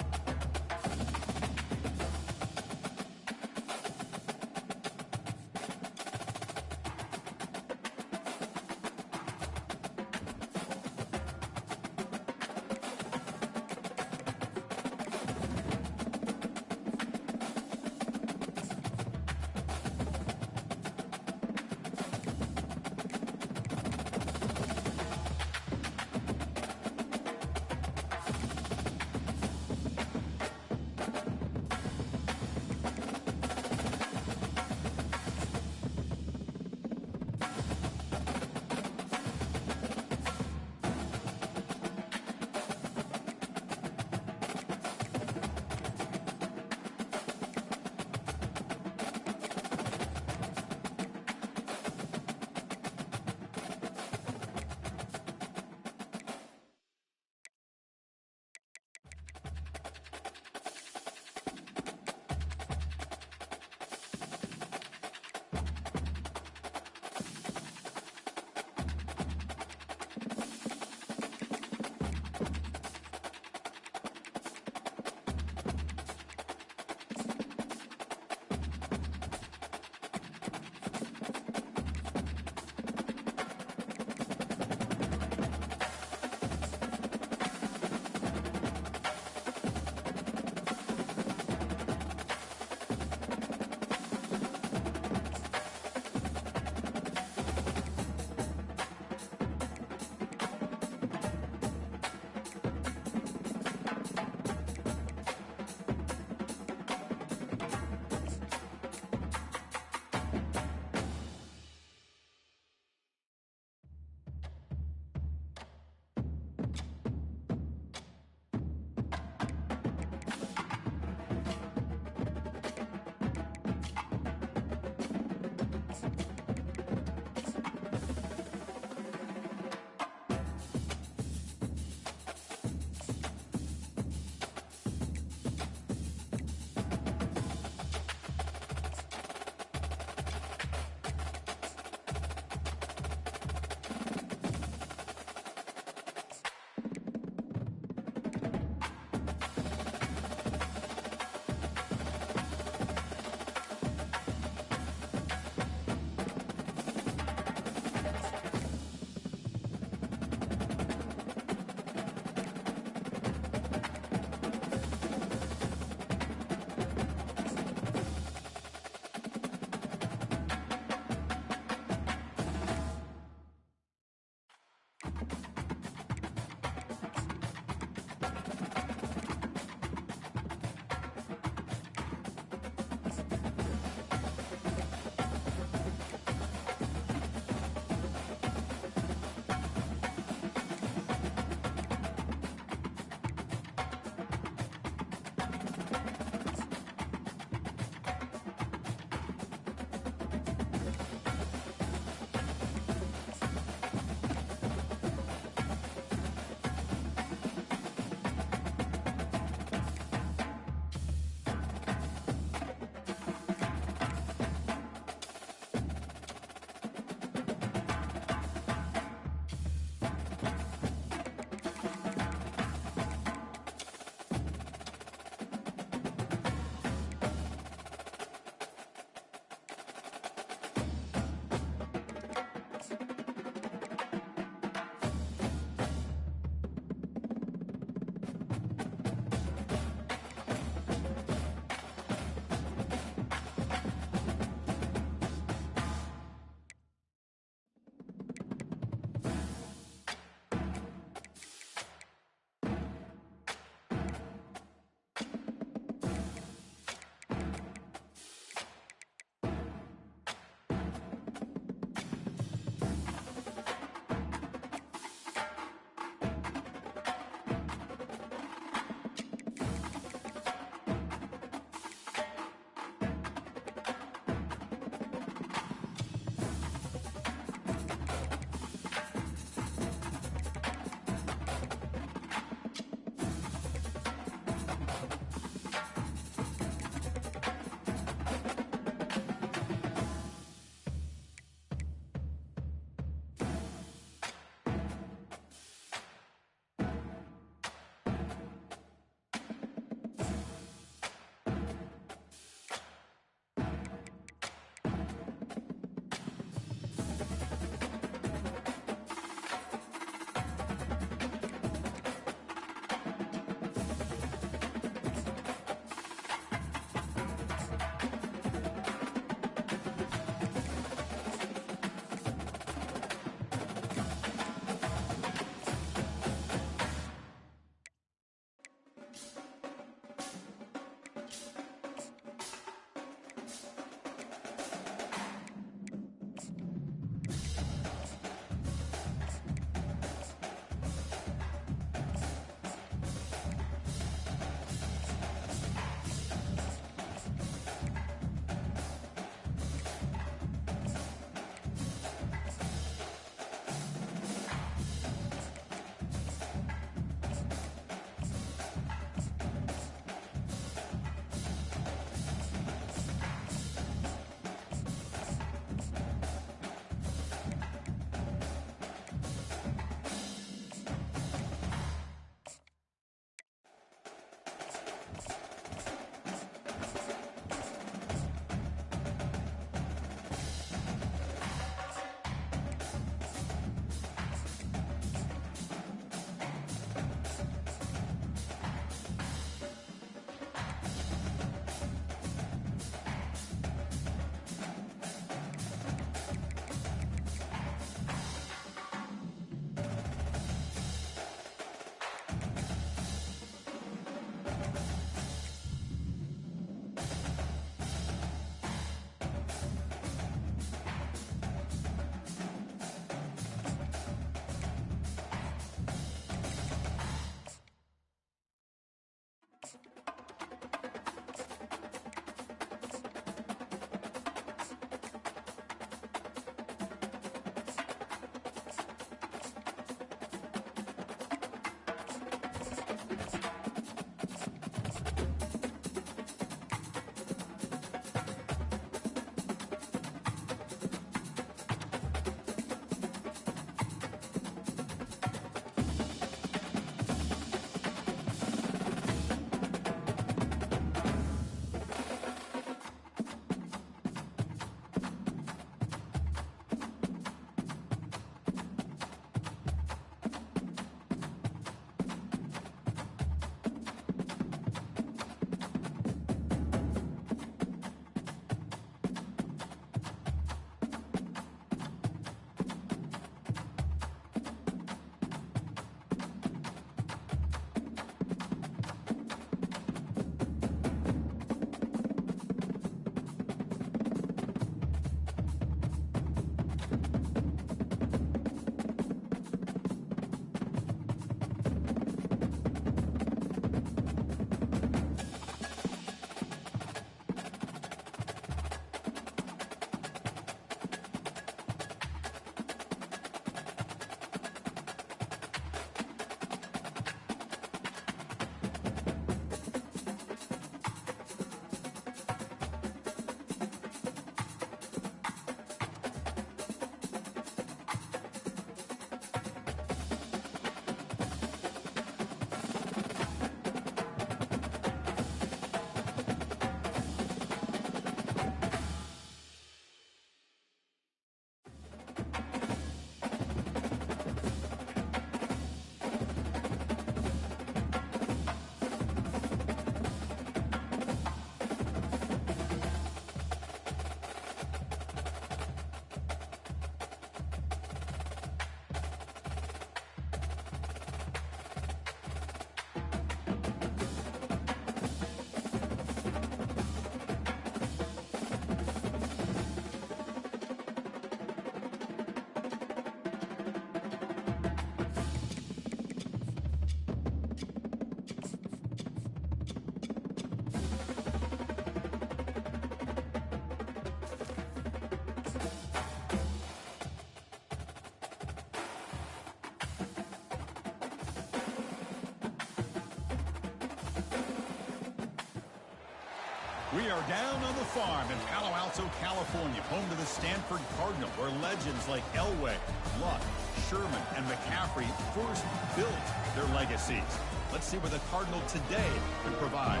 We are down on the farm in Palo Alto, California, home to the Stanford Cardinal, where legends like Elway, Luck, Sherman, and McCaffrey first built their legacies. Let's see what the Cardinal today can provide.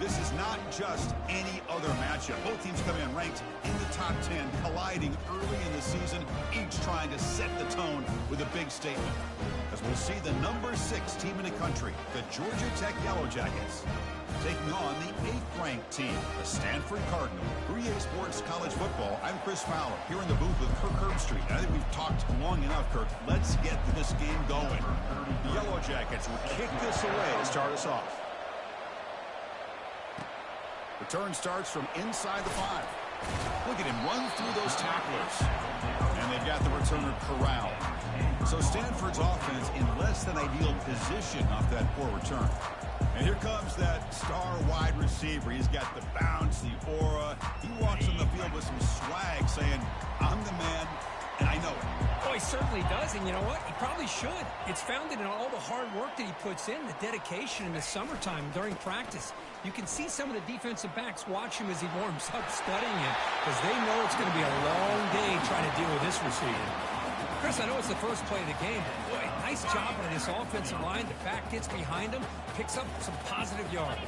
This is not just any other matchup. Both teams come in ranked in the top 10, colliding early in the season, each trying to set the tone with a big statement. As we'll see the number 6 team in the country, the Georgia Tech Yellow Jackets, taking on the 8th-ranked team, the Stanford Cardinal. 3A Sports College Football, I'm Chris Fowler, here in the booth with Kirk Herbstreit. I think we've talked long enough, Kirk. Let's get this game going. The Yellow Jackets will kick this away to start us off. Return starts from inside the 5. Look at him run through those tacklers. And they've got the returner corralled. So Stanford's offense in less than ideal position off that poor return. And here comes that star wide receiver. He's got the bounce, the aura. He walks on the field with some swag saying, I'm the man, and I know it. Oh, he certainly does, and you know what? He probably should. It's founded in all the hard work that he puts in, the dedication in the summertime during practice. You can see some of the defensive backs watch him as he warms up, studying him, because they know it's going to be a long day trying to deal with this receiver. Chris, I know it's the first play of the game, but boy, nice job by this offensive line. The back gets behind him, picks up some positive yards.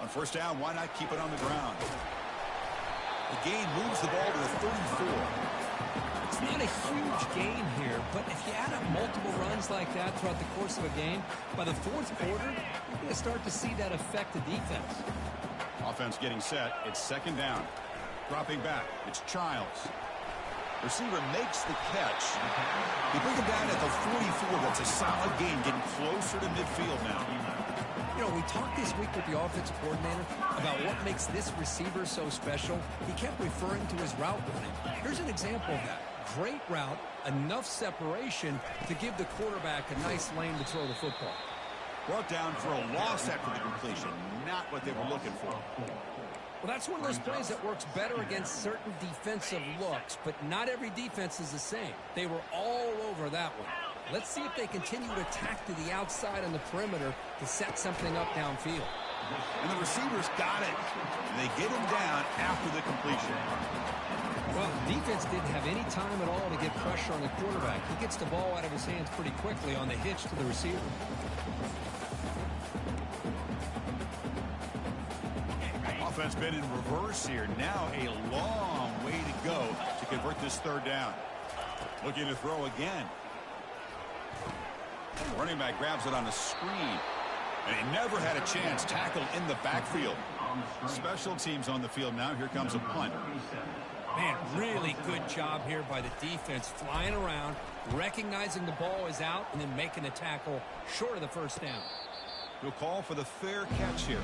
On first down, why not keep it on the ground? The gain moves the ball to the 34. It's not a huge gain here, but if you add up multiple runs like that throughout the course of a game, by the 4th quarter, you're going to start to see that affect the defense. Offense getting set. It's 2nd down. Dropping back. It's Childs. Receiver makes the catch. They bring him down at the 44. That's a solid gain, getting closer to midfield now. You know, we talked this week with the offensive coordinator about what makes this receiver so special. He kept referring to his route running. Here's an example of that. Great route, enough separation to give the quarterback a nice lane to throw the football. Brought down for a loss after the completion. Not what they were looking for. Well, that's one of those plays that works better against certain defensive looks, but not every defense is the same. They were all over that one. Let's see if they continue to attack to the outside on the perimeter to set something up downfield. And the receivers got it. And they get him down after the completion. Well, defense didn't have any time at all to get pressure on the quarterback. He gets the ball out of his hands pretty quickly on the hitch to the receiver. Offense been in reverse here. Now a long way to go to convert this 3rd down. Looking to throw again. Running back grabs it on the screen. And he never had a chance. Tackled in the backfield. Special teams on the field now. Here comes a punt. Man, really good job here by the defense, flying around, recognizing the ball is out, and then making the tackle short of the 1st down. He'll call for the fair catch here.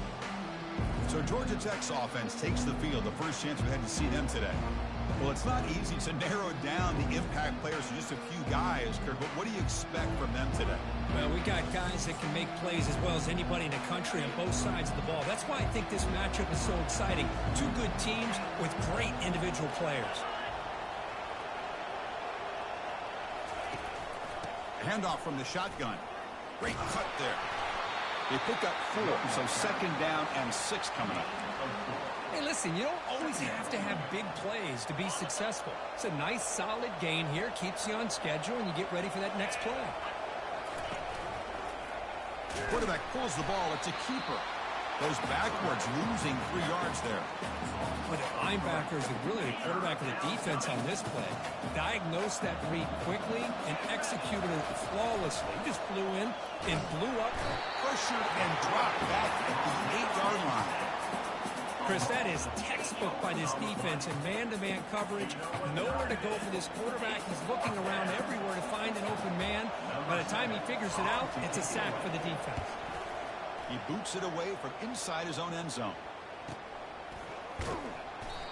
So Georgia Tech's offense takes the field. The first chance we had to see them today. Well, it's not easy to narrow down the impact players to just a few guys, Kirk, but what do you expect from them today? Well, we got guys that can make plays as well as anybody in the country on both sides of the ball. That's why I think this matchup is so exciting. Two good teams with great individual players. Handoff from the shotgun. Great cut there. They pick up 4, so 2nd down and 6 coming up. Hey, listen, you don't always have to have big plays to be successful. It's a nice, solid gain here. Keeps you on schedule, and you get ready for that next play. Quarterback pulls the ball. It's a keeper. Goes backwards, losing 3 yards there. But the linebackers and really the quarterback of the defense on this play diagnosed that read quickly and executed it flawlessly. He just flew in and blew up. Pressured and dropped back at the 8-yard line. Chris, that is textbook by this defense in man-to-man coverage. Nowhere to go for this quarterback. He's looking around everywhere to find an open man. By the time he figures it out, it's a sack for the defense. He boots it away from inside his own end zone.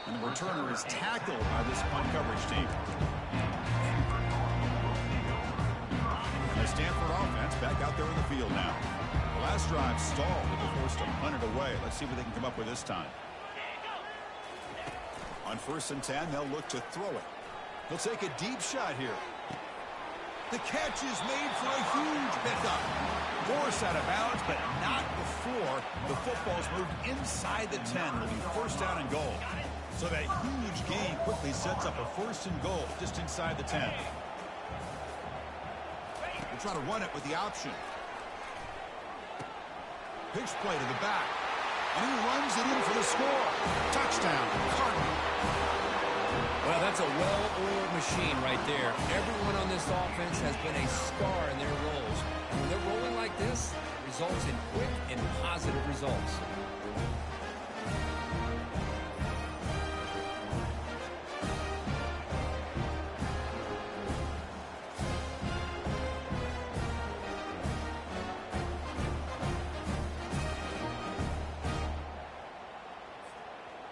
And the returner is tackled by this punt coverage team. The Stanford offense back out there in the field now. The last drive stalled. They were forced to punt it away. Let's see what they can come up with this time. On 1st and 10, they'll look to throw it. They'll take a deep shot here. The catch is made for a huge pickup. Forced out of bounds, but not before the football's moved inside the 10. It'll be first down and goal. So that huge gain quickly sets up a first and goal just inside the 10. We'll try to run it with the option. Pitch play to the back. And he runs it in for the score. Touchdown, Cardinal. Well, that's a well-oiled machine right there. Everyone on this offense has been a star in their roles. And when they're rolling like this, it results in quick and positive results.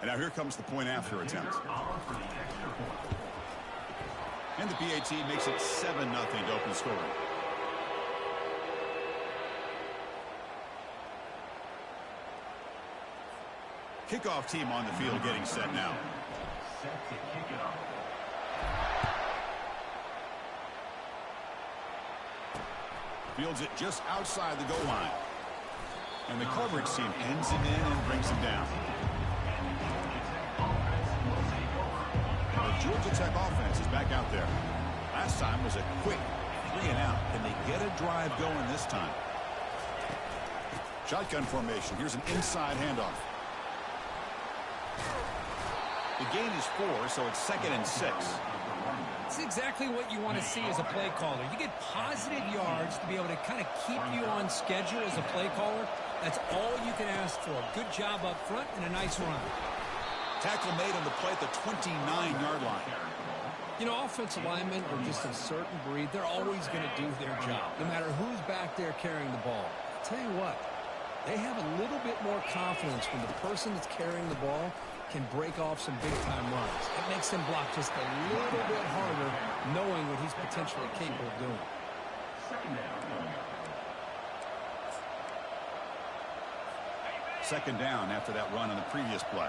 And now here comes the point after attempt. And the PAT makes it 7-0 to open scoring. Kickoff team on the field getting set now. Set to kick it off. Fields it just outside the goal line. And the coverage team pins him in and brings him down. The Georgia Tech offense is back out there. Last time was a quick 3-and-out. Can they get a drive going this time? Shotgun formation. Here's an inside handoff. The gain is 4, so it's 2nd and 6. It's exactly what you want to see as a play caller. You get positive yards to be able to kind of keep you on schedule as a play caller. That's all you can ask for. Good job up front and a nice run. Tackle made on the play at the 29-yard line. You know, offensive linemen are just a certain breed. They're always going to do their job, no matter who's back there carrying the ball. I'll tell you what, they have a little bit more confidence when the person that's carrying the ball can break off some big-time runs. It makes them block just a little bit harder, knowing what he's potentially capable of doing. Second down after that run on the previous play.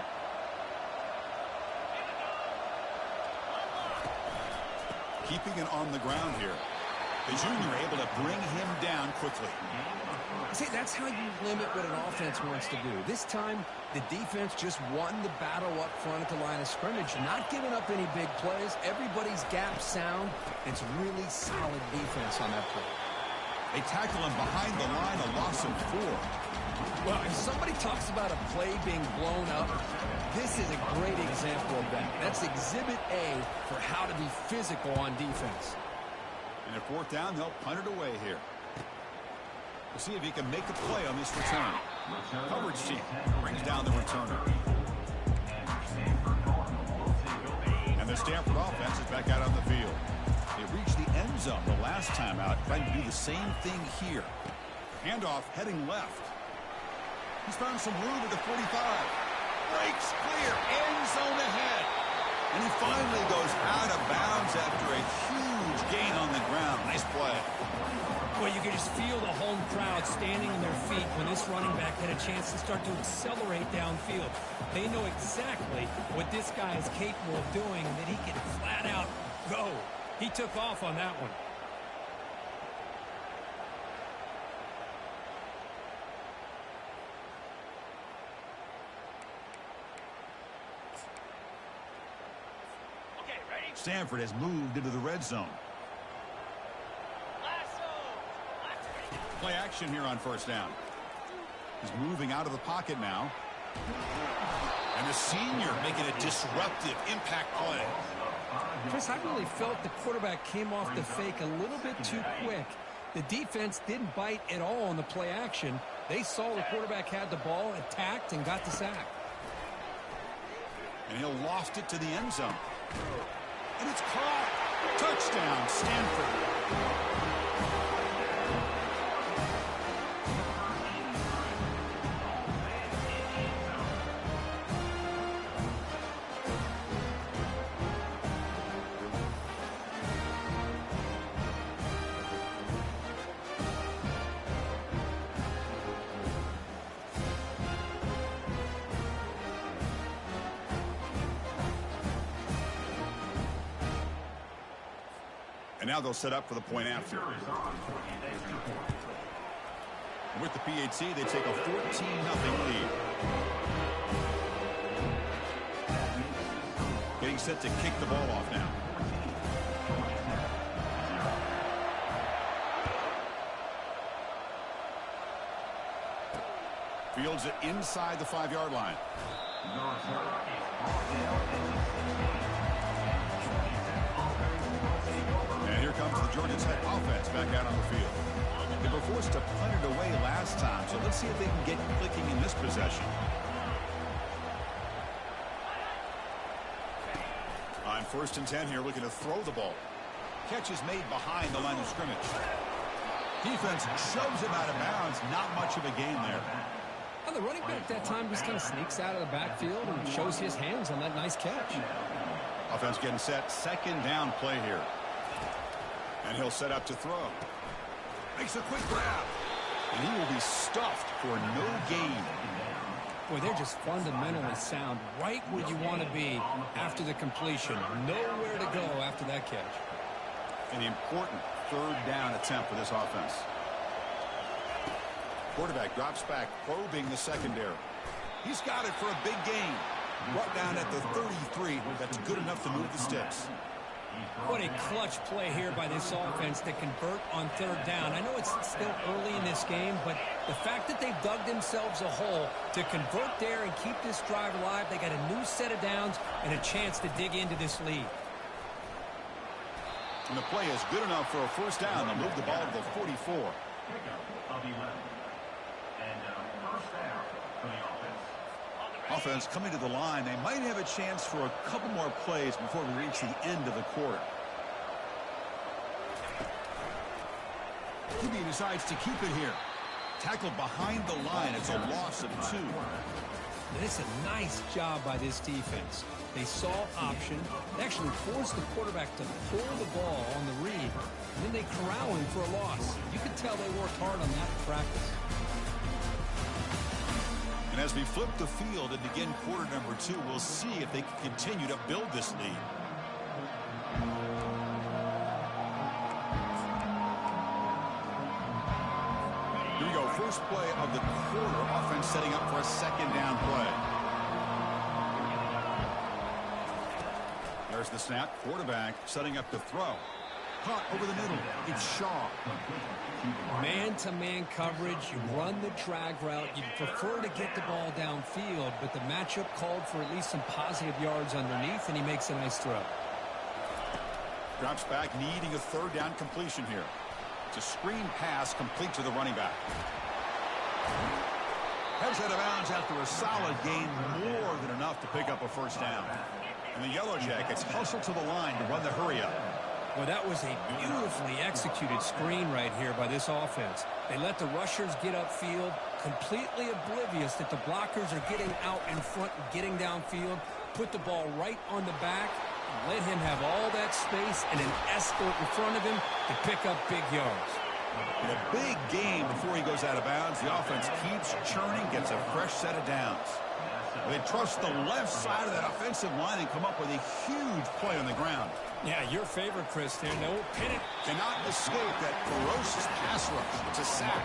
Keeping it on the ground here. The junior able to bring him down quickly. See, that's how you limit what an offense wants to do. This time, the defense just won the battle up front at the line of scrimmage, not giving up any big plays. Everybody's gap sound. It's really solid defense on that play. They tackle him behind the line, a loss of 4. Well, if somebody talks about a play being blown up, this is a great example of that. That's Exhibit A for how to be physical on defense. And at 4th down, they'll punt it away here. We'll see if he can make a play on this return. Coverage team brings down the returner. And the Stanford offense is back out on the field. They reached the end zone the last time out, trying to do the same thing here. Handoff heading left. He's found some room at the 45. Breaks clear, end zone ahead. And he finally goes out of bounds after a huge gain on the ground. Nice play. Well, you can just feel the home crowd standing on their feet when this running back had a chance to start to accelerate downfield. They know exactly what this guy is capable of doing and that he can flat out go. He took off on that one. Stanford has moved into the red zone. Play action here on 1st down. He's moving out of the pocket now. And the senior making a disruptive impact play. Chris, I really felt the quarterback came off the fake a little bit too quick. The defense didn't bite at all on the play action. They saw the quarterback had the ball, attacked, and got the sack. And he'll loft it to the end zone. And it's caught. Touchdown, Stanford. And now they'll set up for the point after. With the PAT, they take a 14-0 lead. Getting set to kick the ball off now. Fields it inside the 5-yard line. And here comes the Georgia Tech offense back out on the field. They were forced to punt it away last time, so let's see if they can get clicking in this possession. On 1st and 10 here, looking to throw the ball. Catch is made behind the line of scrimmage. Defense shoves him out of bounds. Not much of a gain there. Well, the running back that time just kind of sneaks out of the backfield and shows his hands on that nice catch. Offense getting set. 2nd down play here. And he'll set up to throw. Makes a quick grab. And he will be stuffed for no gain. Boy, they're just fundamentally sound. Right where you want to be after the completion. Nowhere to go after that catch. An important 3rd down attempt for this offense. Quarterback drops back, probing the secondary. He's got it for a big gain. Brought down at the 33. That's good enough to move the sticks. What a clutch play here by this offense to convert on 3rd down. I know it's still early in this game, but the fact that they've dug themselves a hole to convert there and keep this drive alive, they got a new set of downs and a chance to dig into this lead. And the play is good enough for a 1st down. They'll move the ball to the 44. Offense coming to the line. They might have a chance for a couple more plays before we reach the end of the quarter. QB decides to keep it here. Tackled behind the line. It's a loss of 2. And it's a nice job by this defense. They saw option. They actually forced the quarterback to pull the ball on the read. And then they corral him for a loss. You could tell they worked hard on that in practice. And as we flip the field and begin quarter number 2, we'll see if they can continue to build this lead. Here we go. First play of the quarter. Offense setting up for a 2nd down play. There's the snap. Quarterback setting up to throw. Caught over the middle. It's Shaw. Man-to-man coverage. You run the drag route. You prefer to get the ball downfield, but the matchup called for at least some positive yards underneath, and he makes a nice throw. Drops back, needing a 3rd down completion here. It's a screen pass complete to the running back. Heads out of bounds after a solid gain, more than enough to pick up a 1st down. And the Yellow Jackets hustle to the line to run the hurry-up. Well, that was a beautifully executed screen right here by this offense. They let the rushers get upfield, completely oblivious that the blockers are getting out in front and getting downfield, put the ball right on the back, and let him have all that space and an escort in front of him to pick up big yards. In a big game before he goes out of bounds, the offense keeps churning, gets a fresh set of downs. They trust the left side of that offensive line and come up with a huge play on the ground. Yeah, your favorite, Chris, there. No pin it. Cannot escape that ferocious pass rush. It's a sack.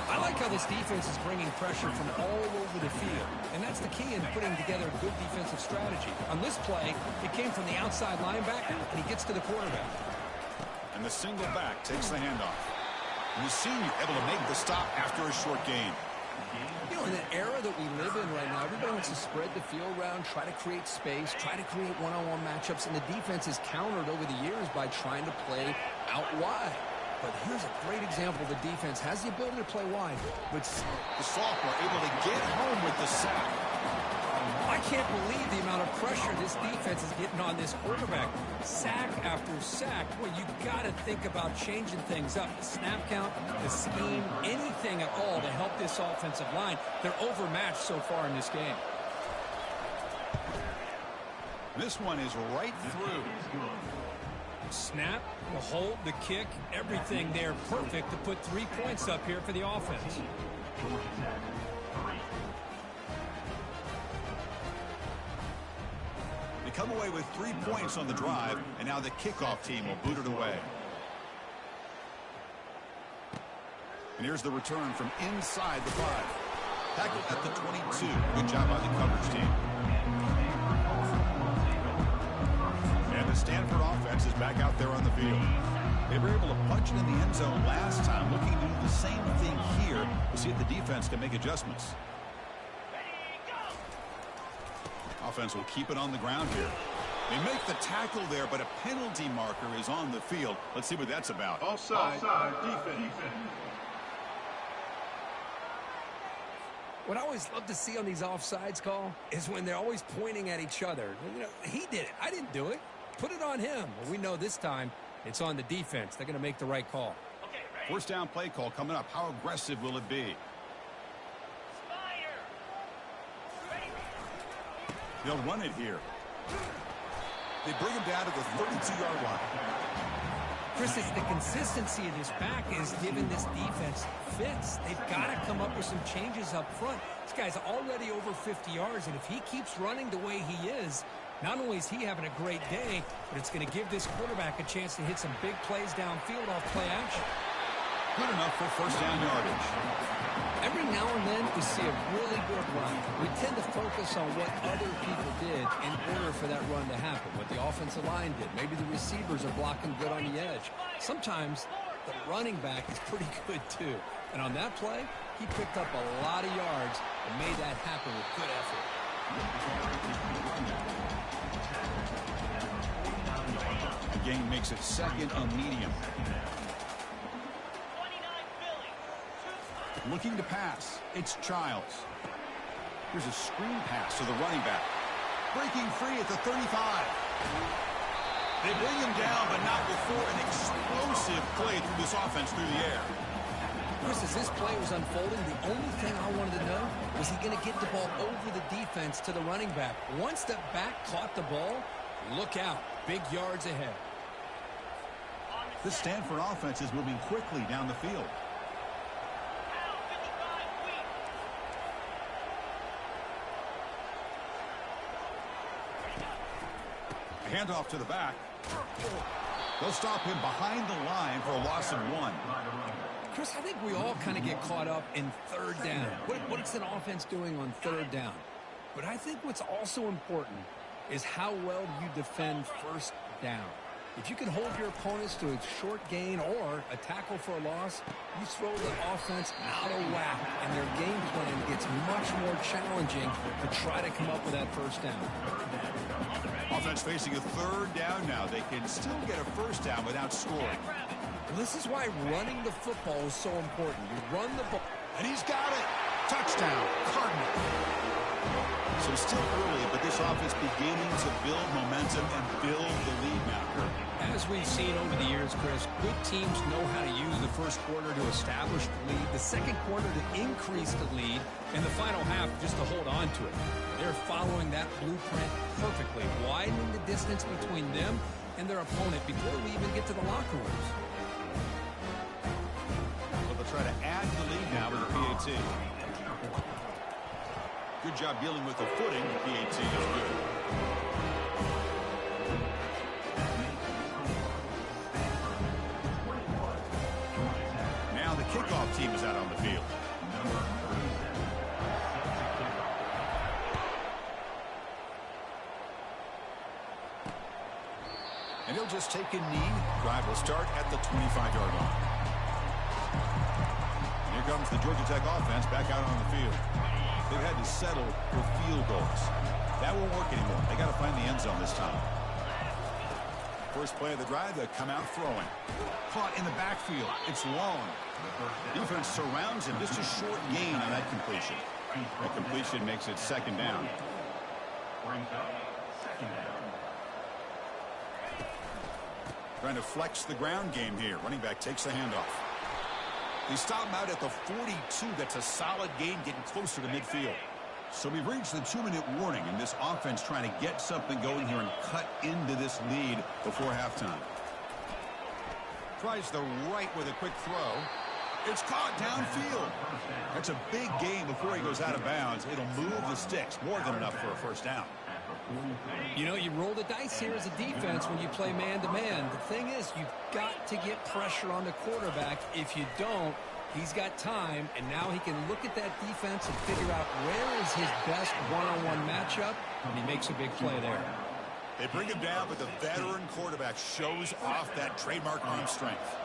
I like how this defense is bringing pressure from all over the field. And that's the key in putting together a good defensive strategy. On this play, it came from the outside linebacker, and he gets to the quarterback. And the single back takes the handoff. And the senior able to make the stop after a short gain. You know, in the era that we live in right now, everybody wants to spread the field around, try to create space, try to create one-on-one matchups, and the defense is countered over the years by trying to play out wide. But here's a great example. The defense has the ability to play wide, but the sophomore able to get home with the sack. I can't believe the amount of pressure this defense is getting on this quarterback. Sack after sack. Well, you got to think about changing things up. The snap count, the scheme, anything at all to help this offensive line. They're overmatched so far in this game. This one is right through. Snap, the hold, the kick, everything there perfect to put 3 points up here for the offense. come away with 3 points on the drive, and now the kickoff team will boot it away. And here's the return from inside the 5. Tackled at the 22. Good job by the coverage team. And the Stanford offense is back out there on the field. They were able to punch it in the end zone last time, looking to do the same thing here. We'll see if the defense can make adjustments. Offense will keep it on the ground here. They make the tackle there, but a penalty marker is on the field. Let's see what that's about. Offside defense. What I always love to see on these offsides call is when they're always pointing at each other. You know, he did it. I didn't do it. Put it on him. Well, we know this time it's on the defense. They're going to make the right call. First down play call coming up. How aggressive will it be? They'll run it here. They bring him down to the 32-yard line. Chris, it's the consistency of this back is giving this defense fits. They've got to come up with some changes up front. This guy's already over 50 yards, and if he keeps running the way he is, not only is he having a great day, but it's going to give this quarterback a chance to hit some big plays downfield off play action. Good enough for first down yardage. Every now and then we see a really good run. We tend to focus on what other people did in order for that run to happen, what the offensive line did. Maybe the receivers are blocking good on the edge. Sometimes the running back is pretty good too. And on that play, he picked up a lot of yards and made that happen with good effort. The game makes it second and medium. Looking to pass. It's Childs. Here's a screen pass to the running back. Breaking free at the 35. They bring him down, but not before an explosive play through this offense through the air. Chris, as this play was unfolding, the only thing I wanted to know was he going to get the ball over the defense to the running back. Once the back caught the ball, look out. Big yards ahead. The Stanford offense is moving quickly down the field. Handoff to the back. They'll stop him behind the line for a loss of 1. Chris, I think we all kind of get caught up in third down. What's an offense doing on third down? But I think what's also important is how well you defend first down. If you can hold your opponents to a short gain or a tackle for a loss, you throw the offense out of whack, and their game plan gets much more challenging to try to come up with that first down. Offense facing a third down now. They can still get a first down without scoring. Well, this is why running the football is so important. You run the ball. And he's got it. Touchdown, Cardinal. So still early, but this offense beginning to build momentum and build the lead now. As we've seen over the years, Chris, good teams know how to use the first quarter to establish the lead, the second quarter to increase the lead, and the final half just to hold on to it. They're following that blueprint perfectly, widening the distance between them and their opponent before we even get to the locker rooms. So they'll try to add to the lead now with the PAT. Good job dealing with the footing. The PAT is good. Now the kickoff team is out on the field. And he'll just take a knee. Drive will start at the 25-yard line. Here comes the Georgia Tech offense back out on the field. They've had to settle for field goals. That won't work anymore. They got to find the end zone this time. First play of the drive, they come out throwing. Caught in the backfield. It's long. Defense surrounds him. Just a short gain on that completion. That completion makes it second down. Trying to flex the ground game here. Running back takes the handoff. They stop him out at the 42. That's a solid gain, getting closer to midfield. So we've reached the 2-minute warning, and this offense trying to get something going here and cut into this lead before halftime. Tries the right with a quick throw. It's caught downfield. That's a big gain before he goes out of bounds. It'll move the sticks. More than enough for a first down. You know, you roll the dice here as a defense when you play man-to-man. The thing is, you've got to get pressure on the quarterback. If you don't, he's got time, and now he can look at that defense and figure out where is his best one-on-one matchup, and he makes a big play there. They bring him down, but the veteran quarterback shows off that trademark arm strength.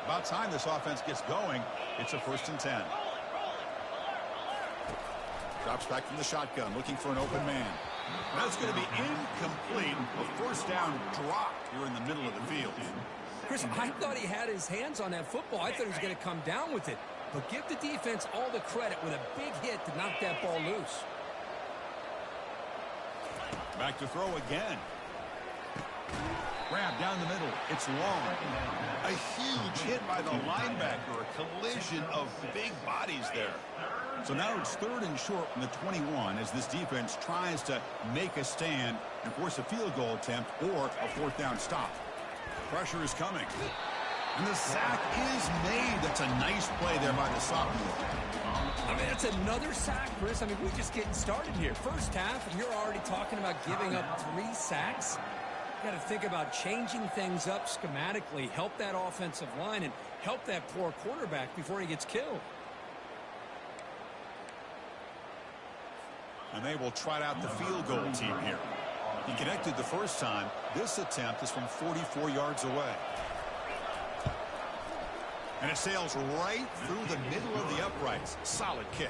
About time this offense gets going. It's a 1st and 10. Drops back from the shotgun, looking for an open man. That's going to be incomplete. A 1st down drop here in the middle of the field. Chris, I thought he had his hands on that football. I thought he was going to come down with it. But give the defense all the credit with a big hit to knock that ball loose. Back to throw again. Grab down the middle. It's long. A huge hit by the linebacker. A collision of big bodies there. So now it's 3rd and short from the 21 as this defense tries to make a stand and force a field goal attempt or a 4th down stop. Pressure is coming. And the sack is made. That's a nice play there by the sophomore. I mean, that's another sack, Chris. I mean, we're just getting started here. First half, and you're already talking about giving up 3 sacks. You got to think about changing things up schematically, help that offensive line, and help that poor quarterback before he gets killed. And they will trot out the field goal team here. He connected the first time. This attempt is from 44 yards away. And it sails right through the middle of the uprights. Solid kick.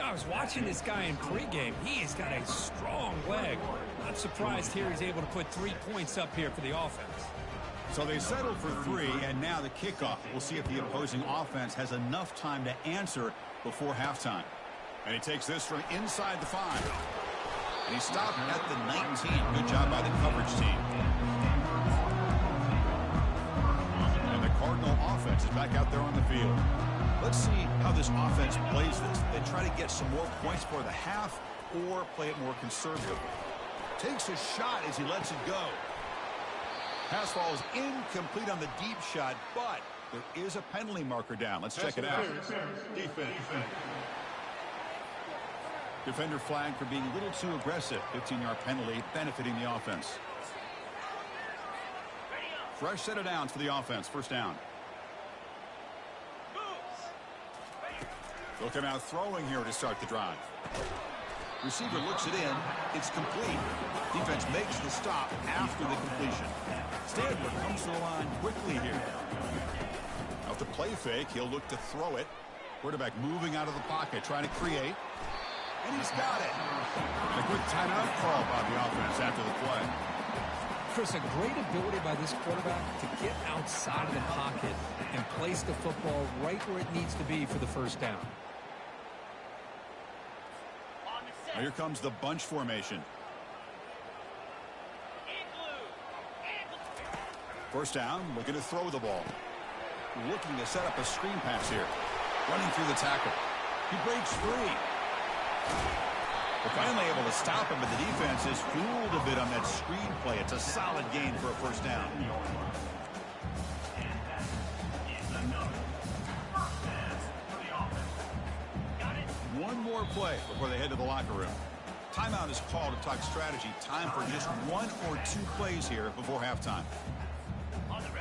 I was watching this guy in pregame. He's got a strong leg. Not surprised here he's able to put 3 points up here for the offense. So they settled for 3, and now the kickoff. We'll see if the opposing offense has enough time to answer before halftime. And he takes this from inside the 5. And he stopped at the 19. Good job by the coverage team. And the Cardinal offense is back out there on the field. Let's see how this offense plays this. They try to get some more points for the half or play it more conservatively. Takes a shot as he lets it go. Pass ball is incomplete on the deep shot, but there is a penalty marker down. Let's check it out. Defense. Defender flagged for being a little too aggressive. 15-yard penalty benefiting the offense. Fresh set of downs for the offense. 1st down. They'll come out throwing here to start the drive. Receiver looks it in. It's complete. Defense makes the stop after the completion. Stanford comes to the line quickly here. Out the play fake, he'll look to throw it. Quarterback moving out of the pocket, trying to create. And he's got it. And a quick timeout call by the offense after the play. Chris, a great ability by this quarterback to get outside of the pocket and place the football right where it needs to be for the 1st down. Now here comes the bunch formation. 1st down, looking to throw the ball. Looking to set up a screen pass here. Running through the tackle. He breaks free. They're finally able to stop him, but the defense is fooled a bit on that screen play. It's a solid gain for a 1st down. One more play before they head to the locker room. Timeout is called to talk strategy. Time for just 1 or 2 plays here before halftime.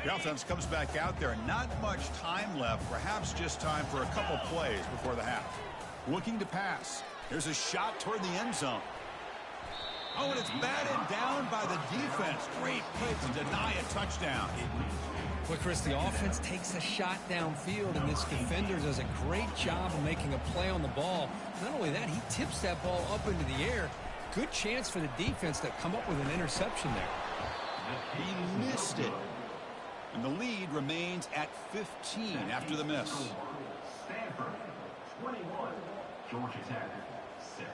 The offense comes back out there. Not much time left. Perhaps just time for a couple plays before the half. Looking to pass. Here's a shot toward the end zone. Oh, and it's batted down by the defense. Great play to deny a touchdown. Well, Chris, the offense takes a shot downfield, and this defender does a great job of making a play on the ball. Not only that, he tips that ball up into the air. Good chance for the defense to come up with an interception there. He missed it. And the lead remains at 15 after the miss. Stanford, 21. Georgia Tech, 6.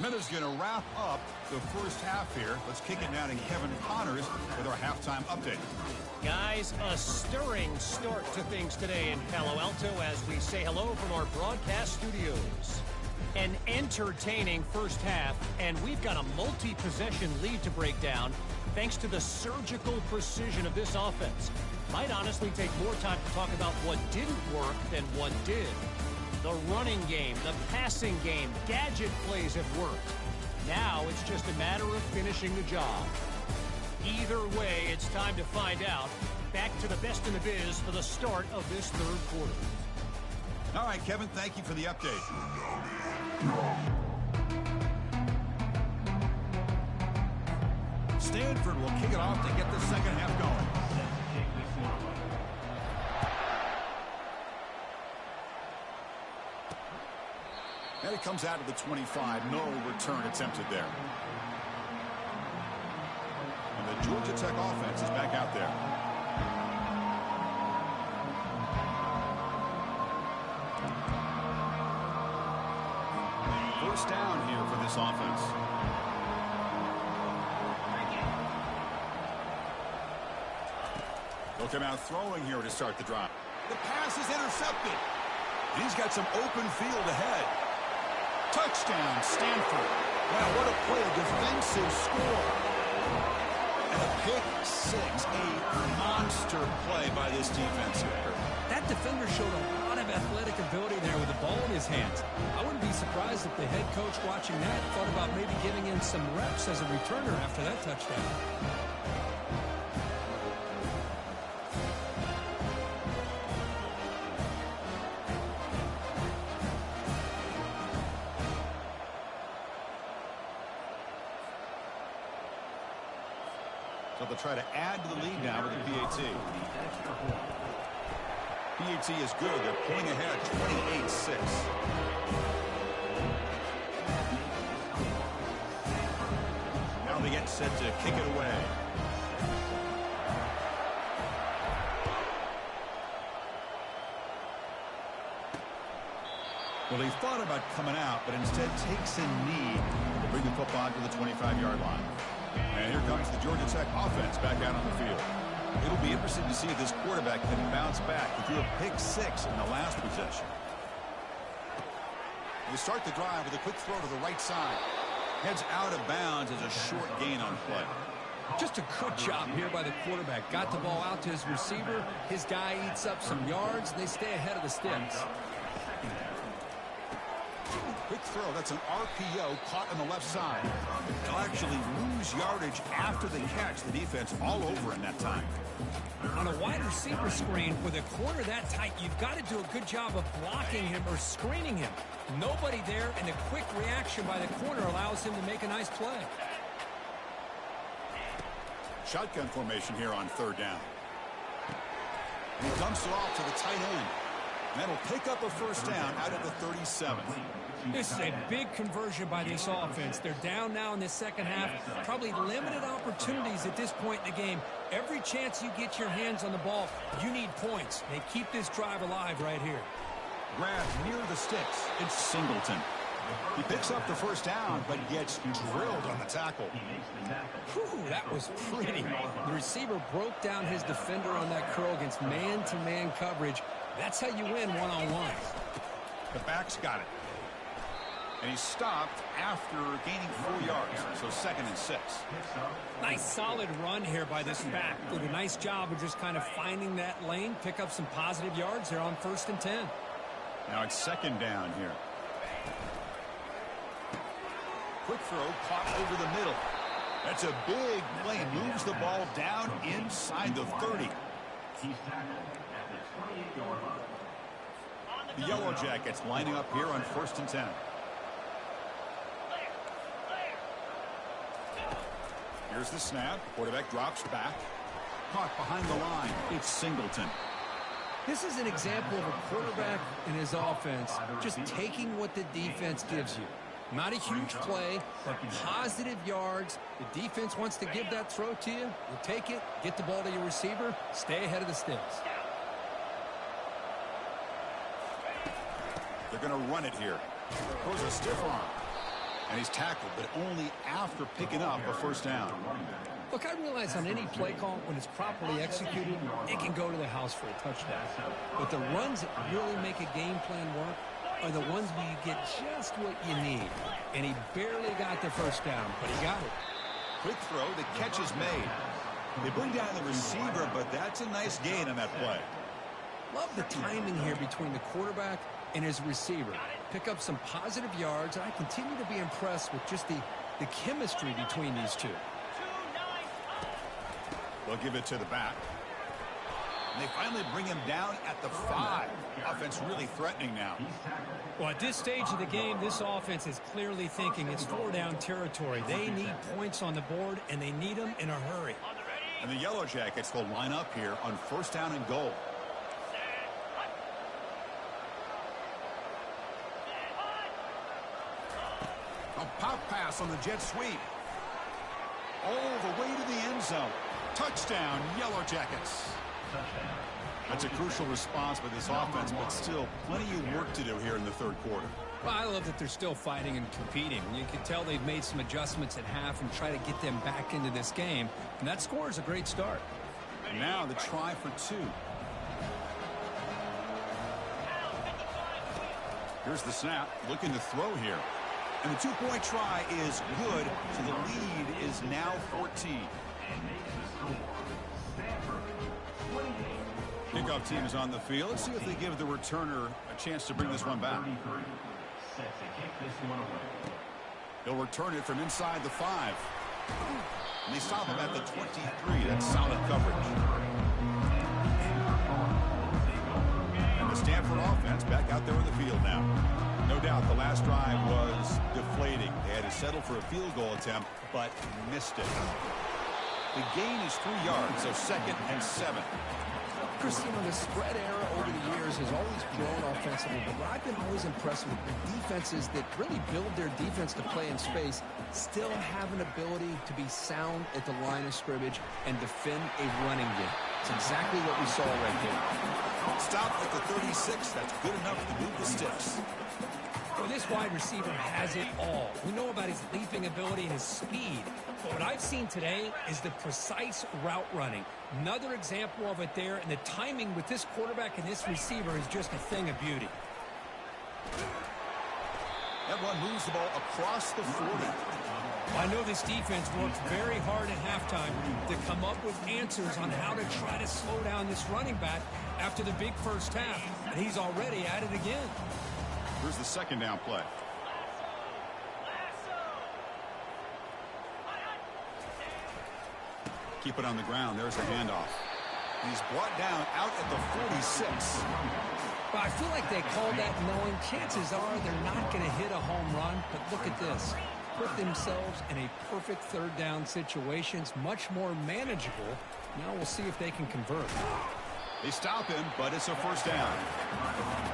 Minutes going to wrap up the 1st half here. Let's kick it now to Kevin Connors with our halftime update. Guys, a stirring start to things today in Palo Alto as we say hello from our broadcast studios. An entertaining first half, and we've got a multi-possession lead to break down thanks to the surgical precision of this offense. Might honestly take more time to talk about what didn't work than what did. The running game, the passing game, gadget plays have worked. Now it's just a matter of finishing the job. Either way, it's time to find out. Back to the best in the biz for the start of this third quarter. All right, Kevin, thank you for the update. Stanford will kick it off to get the second half going. And it comes out of the 25. No return attempted there. And the Georgia Tech offense is back out there. First down here for this offense. They'll come out throwing here to start the drive. The pass is intercepted. He's got some open field ahead. Touchdown, Stanford. Wow, what a play, a defensive score. And a pick six, a monster play by this defense here. That defender showed a lot of athletic ability there with the ball in his hands. I wouldn't be surprised if the head coach watching that thought about maybe giving him some reps as a returner after that touchdown. So they'll try to add to the lead now with the PAT. PAT is good. They're pulling ahead 28-6. Now they get set to kick it away. Well, he thought about coming out, but instead takes a knee to bring the football to the 25-yard line. And here comes the Georgia Tech offense back out on the field. It'll be interesting to see if this quarterback can bounce back. He threw a pick six in the last possession. They start the drive with a quick throw to the right side. Heads out of bounds as a short gain on play. Just a good job here by the quarterback. Got the ball out to his receiver. His guy eats up some yards. They stay ahead of the sticks. Quick throw. That's an RPO caught on the left side. They'll actually lose yardage after the catch. The defense all over in that time. On a wide receiver screen with a corner that tight, you've got to do a good job of blocking him or screening him. Nobody there, and a quick reaction by the corner allows him to make a nice play. Shotgun formation here on third down. And he dumps it off to the tight end. And that'll pick up a first down out of the 37. This is a big conversion by this offense. They're down now in the second half. Probably limited opportunities at this point in the game. Every chance you get your hands on the ball, you need points. They keep this drive alive right here. Grab near the sticks. It's Singleton. He picks up the first down, but gets drilled on the tackle. Whew, that was pretty. The receiver broke down his defender on that curl against man-to-man coverage. That's how you win one-on-one. The back's got it. And he stopped after gaining 4 yards, so 2nd and 6. Nice solid run here by this back. Did a nice job of just kind of finding that lane, pick up some positive yards there on 1st and 10. Now it's 2nd down here. Quick throw caught over the middle. That's a big play. Moves the ball down inside the 30. He's tackled at the 28-yard line. The Yellow Jackets lining up here on 1st and 10. Here's the snap. Quarterback drops back. Caught behind the line. It's Singleton. This is an example of a quarterback and his offense just taking what the defense gives you. Not a huge play, but positive yards. The defense wants to give that throw to you. You take it, get the ball to your receiver, stay ahead of the sticks. They're going to run it here. Throws a stiff arm. And he's tackled, but only after picking up a first down. Look, I realize on any play call, when it's properly executed, it can go to the house for a touchdown. But the runs that really make a game plan work, are the ones where you get just what you need. And he barely got the first down, but he got it. Quick throw, the catch is made. They bring down the receiver, but that's a nice gain on that play. Love the timing here between the quarterback and his receiver. Pick up some positive yards, and I continue to be impressed with just the chemistry between these two. They'll give it to the back. And they finally bring him down at the 5. Offense really threatening now. Well, at this stage of the game, this offense is clearly thinking it's 4-down territory. They need points on the board, and they need them in a hurry. And the Yellow Jackets will line up here on 1st down and goal. A pop pass on the jet sweep. All the way to the end zone. Touchdown, Yellow Jackets. That's a crucial response by this offense, but still plenty of work to do here in the 3rd quarter. Well, I love that they're still fighting and competing. You can tell they've made some adjustments at half and try to get them back into this game. And that score is a great start. And now the try for 2. Here's the snap, looking to throw here. And the 2-point try is good, so the lead is now 14. Kickoff team is on the field. Let's see if they give the returner a chance to bring this one back. He'll return it from inside the 5. And they stop him at the 23. That's solid coverage. And the Stanford offense back out there in the field now. No doubt the last drive was deflating. They had to settle for a field goal attempt, but missed it. The gain is 3 yards, so 2nd and 7. Chris, you know, the spread era over the years has always grown offensively, but what I've been always impressed with the defenses that really build their defense to play in space still have an ability to be sound at the line of scrimmage and defend a running game. It's exactly what we saw right there. Stop at the 36. That's good enough to move the sticks. Well, this wide receiver has it all. We know about his leaping ability and his speed. But what I've seen today is the precise route running. Another example of it there, and the timing with this quarterback and this receiver is just a thing of beauty. That one moves the ball across the 40. Well, I know this defense worked very hard at halftime to come up with answers on how to try to slow down this running back after the big first half. And he's already at it again. Here's the 2nd down play. Keep it on the ground. There's the handoff. He's brought down out at the 46. Well, I feel like they called that knowing chances are they're not going to hit a home run. But look at this. Put themselves in a perfect 3rd down situation. It's much more manageable. Now we'll see if they can convert. They stop him, but it's a 1st down.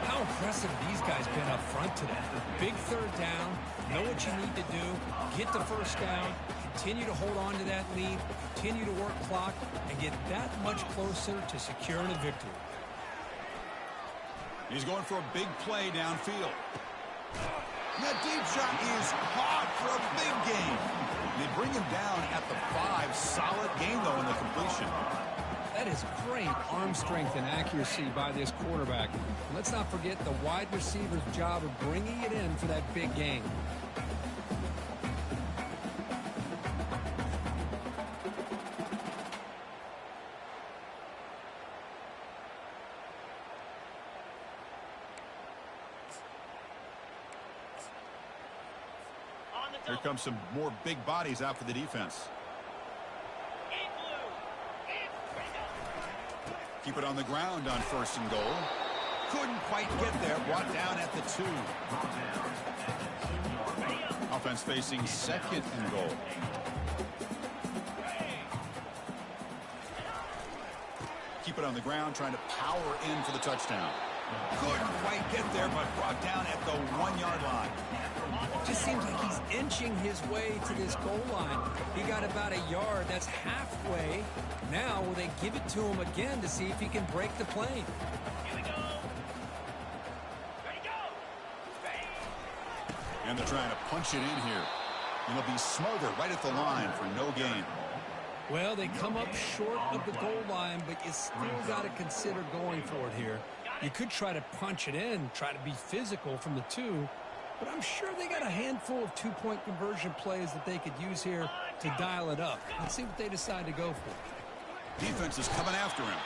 How impressive these guys been up front today. Big 3rd down. Know what you need to do. Get the 1st down. Continue to hold on to that lead. Continue to work clock and get that much closer to securing a victory. He's going for a big play downfield. And that deep shot is caught for a big gain. They bring him down at the 5. Solid gain, though, in the completion. That is great arm strength and accuracy by this quarterback. Let's not forget the wide receiver's job of bringing it in for that big gain. Here comes some more big bodies out for the defense. Keep it on the ground on 1st and goal. Couldn't quite get there. Brought down at the 2. Offense facing 2nd and goal. Keep it on the ground, trying to power in for the touchdown. Couldn't quite get there, but brought down at the 1-yard line. Just seems like he's inching his way to this goal line. He got about a yard. That's halfway. Now will they give it to him again to see if he can break the plane? Here we go. Ready, go. And they're trying to punch it in here. And it'll be smothered right at the line for no gain. Well, they come up short of the goal line, but you still got to consider going for it here. You could try to punch it in, try to be physical from the 2, but I'm sure they got a handful of two-point conversion plays that they could use here to dial it up. Let's see what they decide to go for. Defense is coming after him.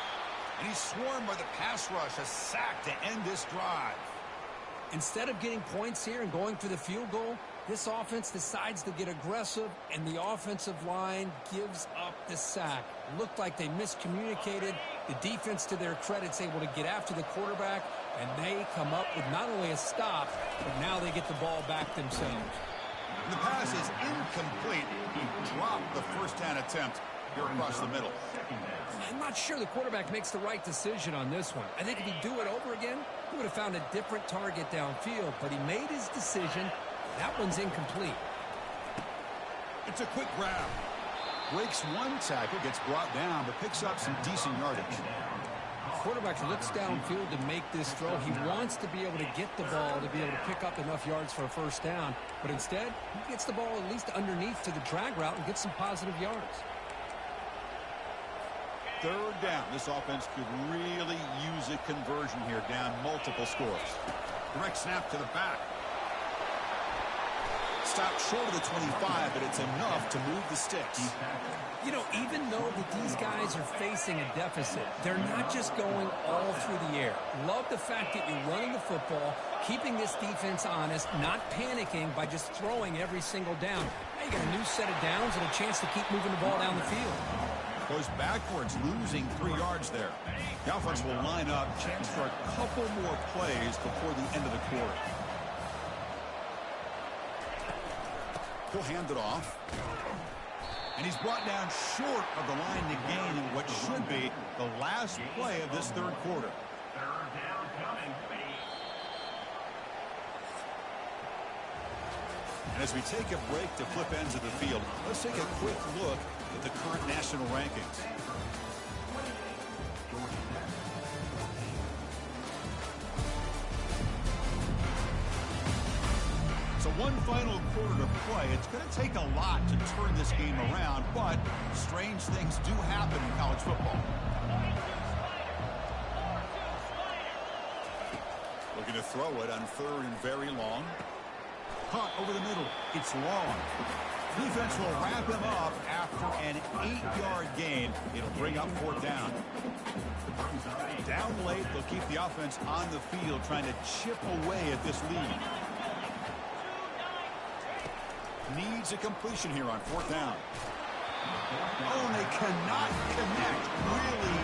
And he's swarmed by the pass rush. A sack to end this drive. Instead of getting points here and going for the field goal, this offense decides to get aggressive, and the offensive line gives up the sack. Looked like they miscommunicated. The defense, to their credit, is able to get after the quarterback, and they come up with not only a stop, but now they get the ball back themselves. The pass is incomplete. He dropped the first down attempt here across the middle. I'm not sure the quarterback makes the right decision on this one. I think if he'd do it over again, he would have found a different target downfield, but he made his decision. That one's incomplete. It's a quick grab. Breaks one tackle, gets brought down, but picks up some decent yardage. Quarterback looks downfield to make this throw. He wants to be able to get the ball to be able to pick up enough yards for a first down, but instead, he gets the ball at least underneath to the drag route and gets some positive yards. Third down. This offense could really use a conversion here, down multiple scores. Direct snap to the back. Stopped short of the 25, but it's enough to move the sticks. You know, even though that these guys are facing a deficit, they're not just going all through the air. Love the fact that you're running the football, keeping this defense honest, not panicking by just throwing every single down. Now you got a new set of downs and a chance to keep moving the ball down the field. Goes backwards, losing 3 yards there. The offense will line up. Chance for a couple more plays before the end of the quarter. He'll hand it off. And he's brought down short of the line to gain in what should be the last play of this third quarter. Third down coming. And as we take a break to flip ends of the field, let's take a quick look at the current national rankings. So one final quarter to play. It's going to take a lot to turn this game around, but strange things do happen in college football. Looking to throw it on third and very long. Caught over the middle. It's long. Defense will wrap him up after an 8-yard gain. It'll bring up fourth down. Down late, they'll keep the offense on the field trying to chip away at this lead. Needs a completion here on fourth down. Oh, and they cannot connect. Really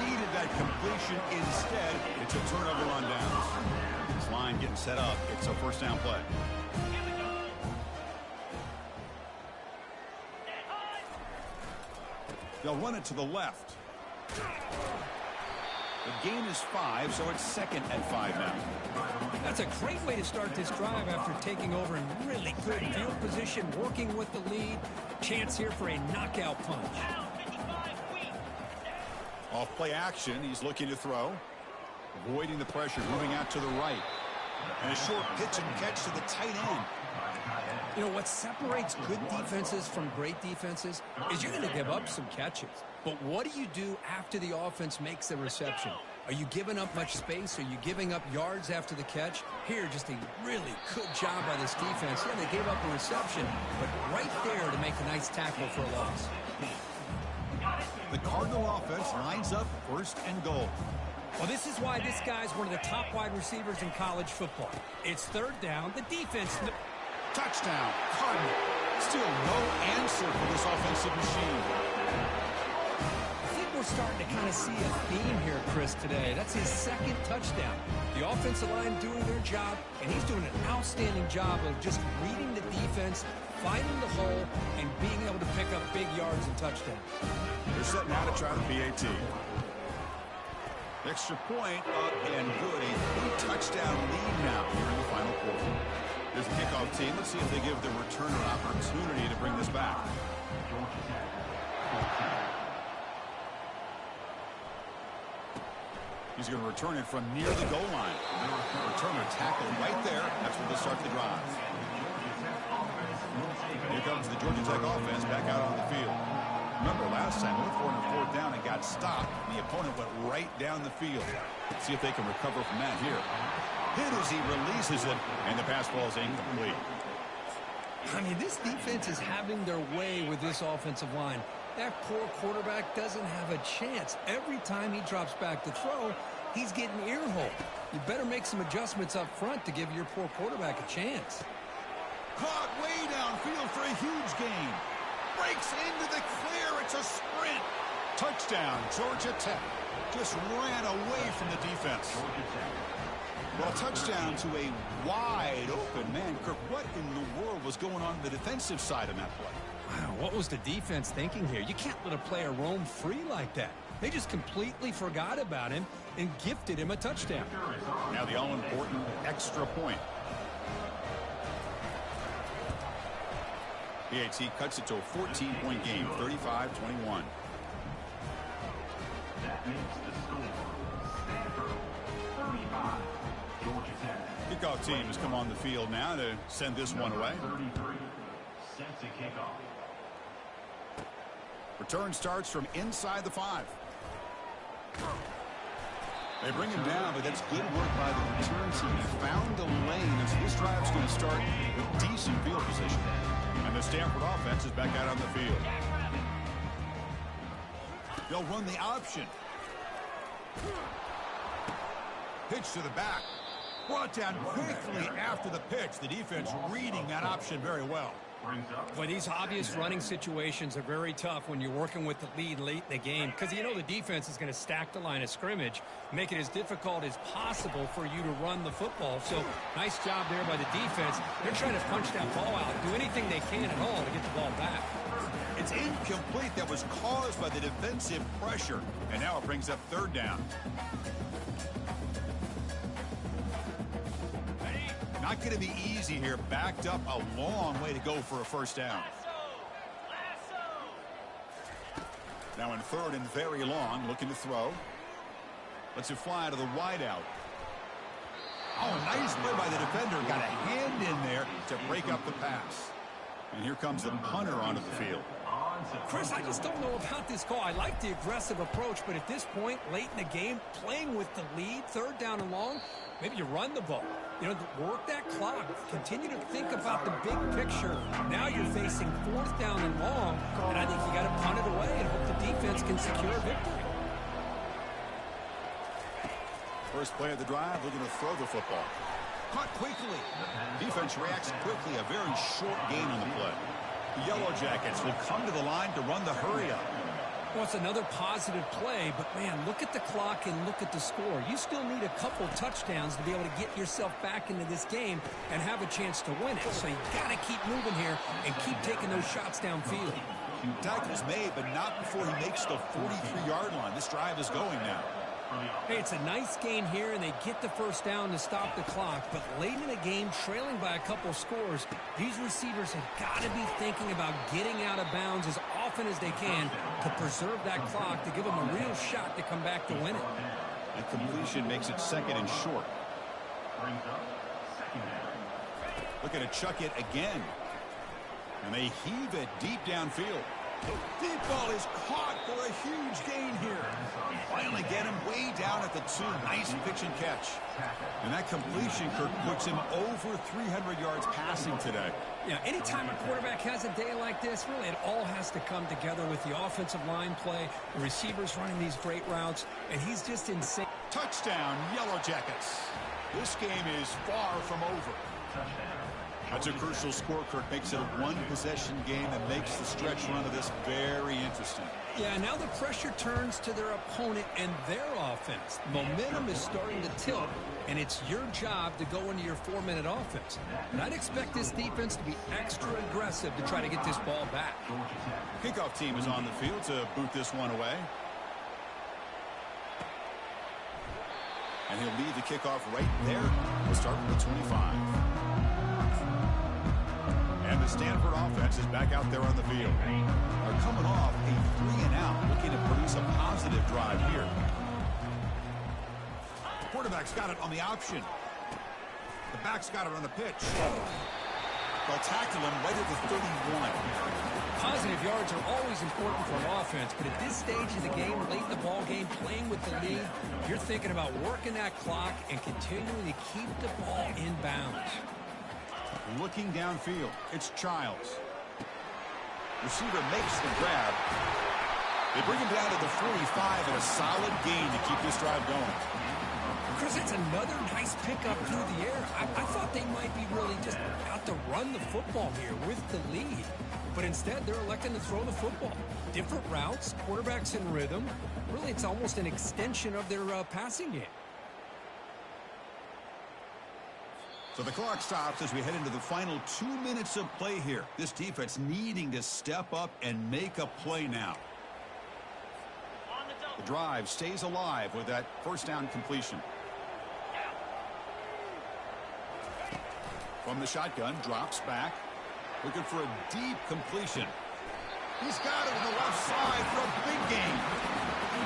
needed that completion. Instead, it's a turnover on downs. This line getting set up. It's a first down play. They'll run it to the left. The gain is 5, so it's second and 5 now. That's a great way to start this drive after taking over in really good field position, working with the lead. Chance here for a knockout punch. Off play action, he's looking to throw. Avoiding the pressure, moving out to the right. And a short pitch and catch to the tight end. You know, what separates good defenses from great defenses is you're going to give up some catches. But what do you do after the offense makes the reception? Are you giving up much space? Are you giving up yards after the catch? Here, just a really good job by this defense. Yeah, they gave up a reception, but right there to make a nice tackle for a loss. The Cardinal offense lines up first and goal. Well, this is why this guy's one of the top wide receivers in college football. It's third down. The defense... Touchdown, Cardinal. Still no answer for this offensive machine. I think we're starting to kind of see a theme here, Chris, today. That's his second touchdown. The offensive line doing their job, and he's doing an outstanding job of just reading the defense, finding the hole, and being able to pick up big yards and touchdowns. They're setting out to try the PAT. Extra point up and good. A 3-touchdown lead now here in the final quarter. There's the kickoff team. Let's see if they give the returner opportunity to bring this back. He's going to return it from near the goal line. Returner tackle right there. That's where they'll start the drive. Here comes the Georgia Tech offense back out on the field. Remember last time, we went for it on 4th down and got stopped. And the opponent went right down the field. Let's see if they can recover from that here. Hit as he releases it, and the pass ball is incomplete. I mean, this defense is having their way with this offensive line. That poor quarterback doesn't have a chance. Every time he drops back to throw, he's getting ear-holed. You better make some adjustments up front to give your poor quarterback a chance. Caught way downfield for a huge gain. Breaks into the clear. It's a sprint. Touchdown, Georgia Tech. Just ran away from the defense. Well, a touchdown to a wide open man. Kirk, what in the world was going on the defensive side of that play? Wow, what was the defense thinking here? You can't let a player roam free like that. They just completely forgot about him and gifted him a touchdown. Now the all-important extra point. PAT cuts it to a 14-point game, 35-21. That makes the score Stanford 35, Georgia Tech. Kickoff team has come on the field now to send this one away. 33 set to kickoff. Return starts from inside the 5. They bring him down, but that's good work by the return team. He found the lane, and so this drive's going to start with decent field position. And the Stanford offense is back out on the field. They'll run the option. Pitch to the back. Brought down quickly after the pitch. The defense reading that option very well. But these obvious running situations are very tough when you're working with the lead late in the game, because you know the defense is going to stack the line of scrimmage, make it as difficult as possible for you to run the football. So nice job there by the defense. They're trying to punch that ball out, do anything they can at all to get the ball back. It's incomplete. That was caused by the defensive pressure. And now it brings up 3rd down. Not going to be easy here. Backed up a long way to go for a 1st down. Now in 3rd and very long, looking to throw. Lets it fly to the wideout. Oh, nice play by the defender. Got a hand in there to break up the pass. And here comes the punter onto the field. Chris, I just don't know about this call. I like the aggressive approach, but at this point, late in the game, playing with the lead, 3rd down and long, maybe you run the ball. You know, work that clock. Continue to think about the big picture. Now you're facing 4th down and long, and I think you got to punt it away and hope the defense can secure a victory. First play of the drive, looking to throw the football. Caught quickly. Defense reacts quickly. A very short gain on the play. The Yellow Jackets will come to the line to run the hurry-up. Well, it's another positive play, but, man, look at the clock and look at the score. You still need a couple touchdowns to be able to get yourself back into this game and have a chance to win it. So you got to keep moving here and keep taking those shots downfield. Tackles made, but not before he makes the 43-yard line. This drive is going now. Hey, it's a nice gain here, and they get the 1st down to stop the clock. But late in the game, trailing by a couple scores, these receivers have got to be thinking about getting out of bounds as often as they can to preserve that clock, to give them a real shot to come back to win it. And completion makes it 2nd and short. Looking to chuck it again. And they heave it deep downfield. Deep ball is caught for a huge gain here. Finally get him way down at the 2. Nice pitch and catch. And that completion, Kirk, puts him over 300 yards passing today. Yeah, anytime a quarterback has a day like this, really it all has to come together with the offensive line play, the receivers running these great routes, and he's just insane. Touchdown, Yellow Jackets. This game is far from over. That's a crucial score. Kirk makes it a 1-possession game and makes the stretch run of this very interesting. Yeah, now the pressure turns to their opponent and their offense. Momentum is starting to tilt, and it's your job to go into your 4-minute offense. And I'd expect this defense to be extra aggressive to try to get this ball back. Kickoff team is on the field to boot this one away. And he'll lead the kickoff right there. We'll start with the 25. And the Stanford offense is back out there on the field. They're coming off a 3-and-out, looking to produce a positive drive here. The quarterback's got it on the option. The back's got it on the pitch. They'll tackle him right at the 31. Positive yards are always important for an offense, but at this stage of the game, late in the ball game, playing with the lead, you're thinking about working that clock and continuing to keep the ball in bounds. Looking downfield, it's Childs. Receiver makes the grab. They bring him down to the 45 and a solid gain to keep this drive going. Chris, it's another nice pickup through the air. I thought they might be really just out to run the football here with the lead. But instead, they're electing to throw the football. Different routes, quarterbacks in rhythm. Really, it's almost an extension of their passing game. So the clock stops as we head into the final 2 minutes of play here. This defense needing to step up and make a play now. The drive stays alive with that first down completion. From the shotgun, drops back. Looking for a deep completion. He's got it on the left side for a big gain.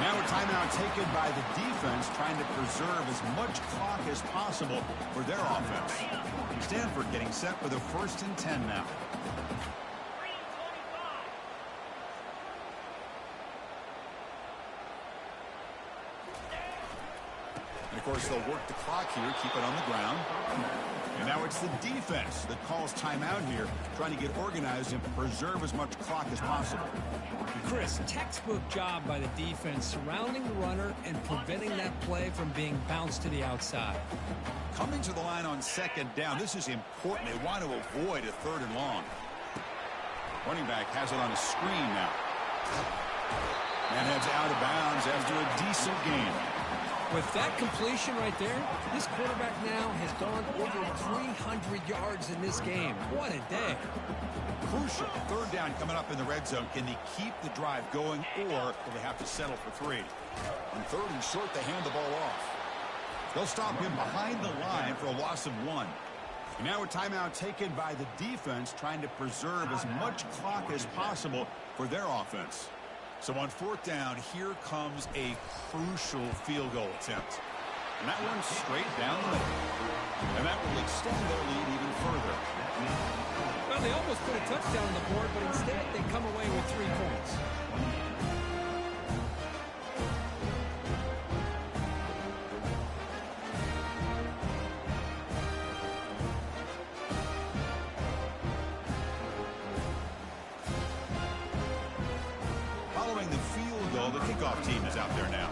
Now a timeout taken by the defense, trying to preserve as much clock as possible for their offense. Stanford getting set for the 1st and 10 now. And of course, they'll work the clock here, keep it on the ground. And now it's the defense that calls timeout here, trying to get organized and preserve as much clock as possible. Chris, textbook job by the defense, surrounding the runner and preventing that play from being bounced to the outside. Coming to the line on 2nd down, this is important. They want to avoid a 3rd and long. Running back has it on a screen now. And heads out of bounds after a decent gain. With that completion right there, this quarterback now has gone over 300 yards in this game. What a day. Crucial 3rd down coming up in the red zone. Can they keep the drive going, or will they have to settle for 3? On 3rd and short, they hand the ball off. They'll stop him behind the line for a loss of 1. And now a timeout taken by the defense, trying to preserve as much clock as possible for their offense. So on 4th down, here comes a crucial field goal attempt. And that one's straight down the middle. And that will extend their lead even further. Well, they almost put a touchdown on the board, but instead they come away with 3 points. Following the field goal, the kickoff team is out there now.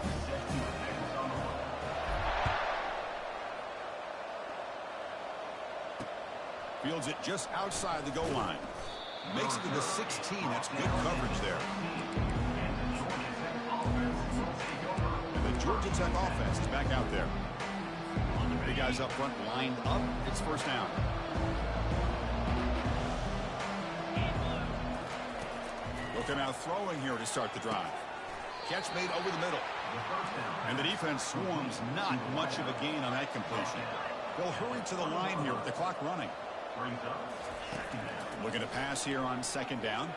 Fields it just outside the goal line. Makes it to the 16. That's good coverage there. And the Georgia Tech offense is back out there. The guys up front lined up. It's 1st down. Look at now throwing here to start the drive. Catch made over the middle. And the defense swarms, not much of a gain on that completion. They'll hurry to the line here with the clock running. Looking to pass here on 2nd down.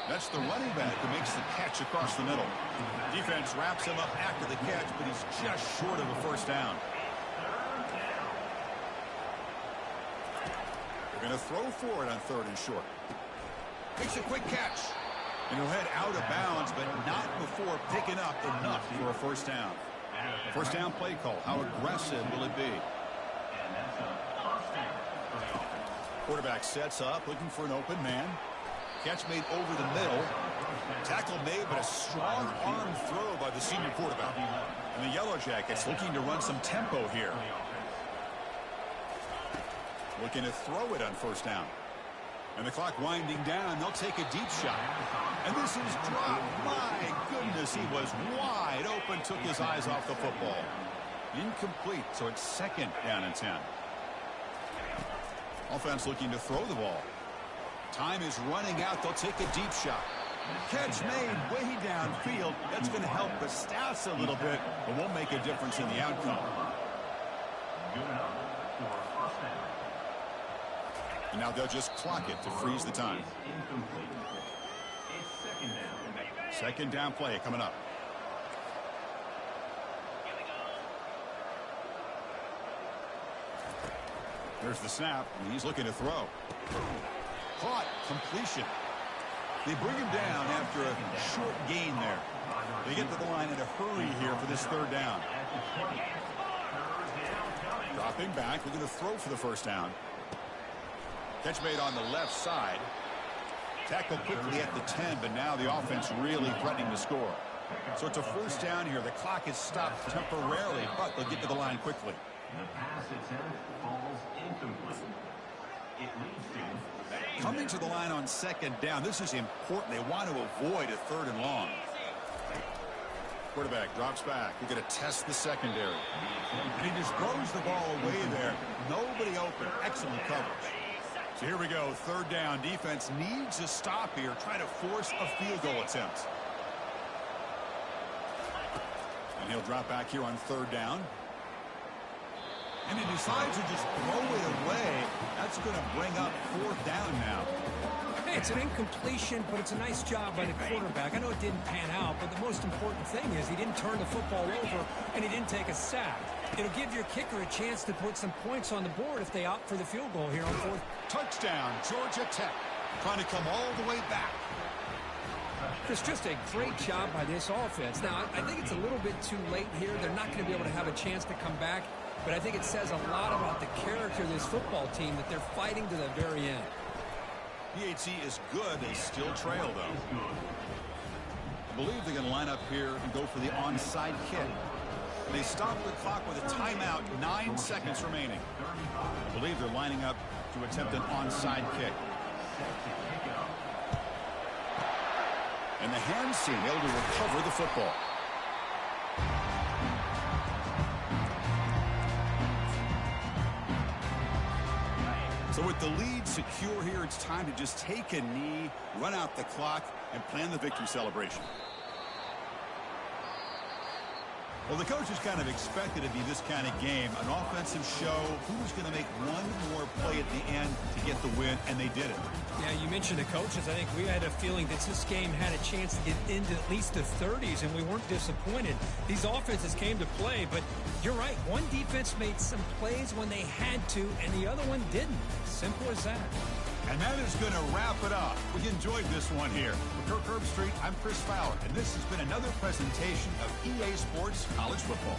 That's the running back who makes the catch across the middle. Defense wraps him up after the catch, but he's just short of a 1st down. They're going to throw for it on 3rd and short. Makes a quick catch. And he'll head out of bounds, but not before picking up enough for a 1st down. 1st down play call. How aggressive will it be? Quarterback sets up, looking for an open man. Catch made over the middle. Tackle made, but a strong arm throw by the senior quarterback. And the Yellow Jackets looking to run some tempo here. Looking to throw it on 1st down. And the clock winding down, they'll take a deep shot. And this is dropped. My goodness, he was wide open, took his eyes off the football. Incomplete, so it's 2nd down and 10. Offense looking to throw the ball. Time is running out. They'll take a deep shot. Catch made way downfield. That's going to help the stats a little bit, but won't make a difference in the outcome. And now they'll just clock it to freeze the time. 2nd down play coming up. There's the snap, and he's looking to throw. Caught. Completion. They bring him down after a short gain there. They get to the line in a hurry here for this third down. Dropping back. We're going to throw for the first down. Catch made on the left side. Tackled quickly at the 10, but now the offense really threatening to score. So it's a first down here. The clock is stopped temporarily, but they'll get to the line quickly. The pass attempt falls incomplete. It leads to Coming to the line on second down. This is important. They want to avoid a third and long. Quarterback drops back. We're going to test the secondary. And he just throws the ball away there. Nobody open. Excellent coverage. So here we go. Third down. Defense needs a stop here. Try to force a field goal attempt. And he'll drop back here on third down. And he decides to just throw it away. That's going to bring up fourth down now. Hey, it's an incompletion, but it's a nice job by the quarterback. I know it didn't pan out, but the most important thing is he didn't turn the football over and he didn't take a sack. It'll give your kicker a chance to put some points on the board if they opt for the field goal here on fourth. Touchdown, Georgia Tech. Trying to come all the way back. It's just a great job by this offense. Now, I think it's a little bit too late here. They're not going to be able to have a chance to come back, but I think it says a lot about the character of this football team that they're fighting to the very end. PHC is good. They still trail, though. I believe they're going to line up here and go for the onside kick. They stop the clock with a timeout, 9 seconds remaining. I believe they're lining up to attempt an onside kick. And the hands team able to recover the football. So with the lead secure here, it's time to just take a knee, run out the clock, and plan the victory celebration. Well, the coaches kind of expected it to be this kind of game, an offensive show. Who's going to make one more play at the end to get the win, and they did it. Yeah, you mentioned the coaches. I think we had a feeling that this game had a chance to get into at least the 30s, and we weren't disappointed. These offenses came to play, but you're right. One defense made some plays when they had to, and the other one didn't. Simple as that. And that is going to wrap it up. We enjoyed this one here. For Kirk Herbstreit, I'm Chris Fowler, and this has been another presentation of EA Sports College Football.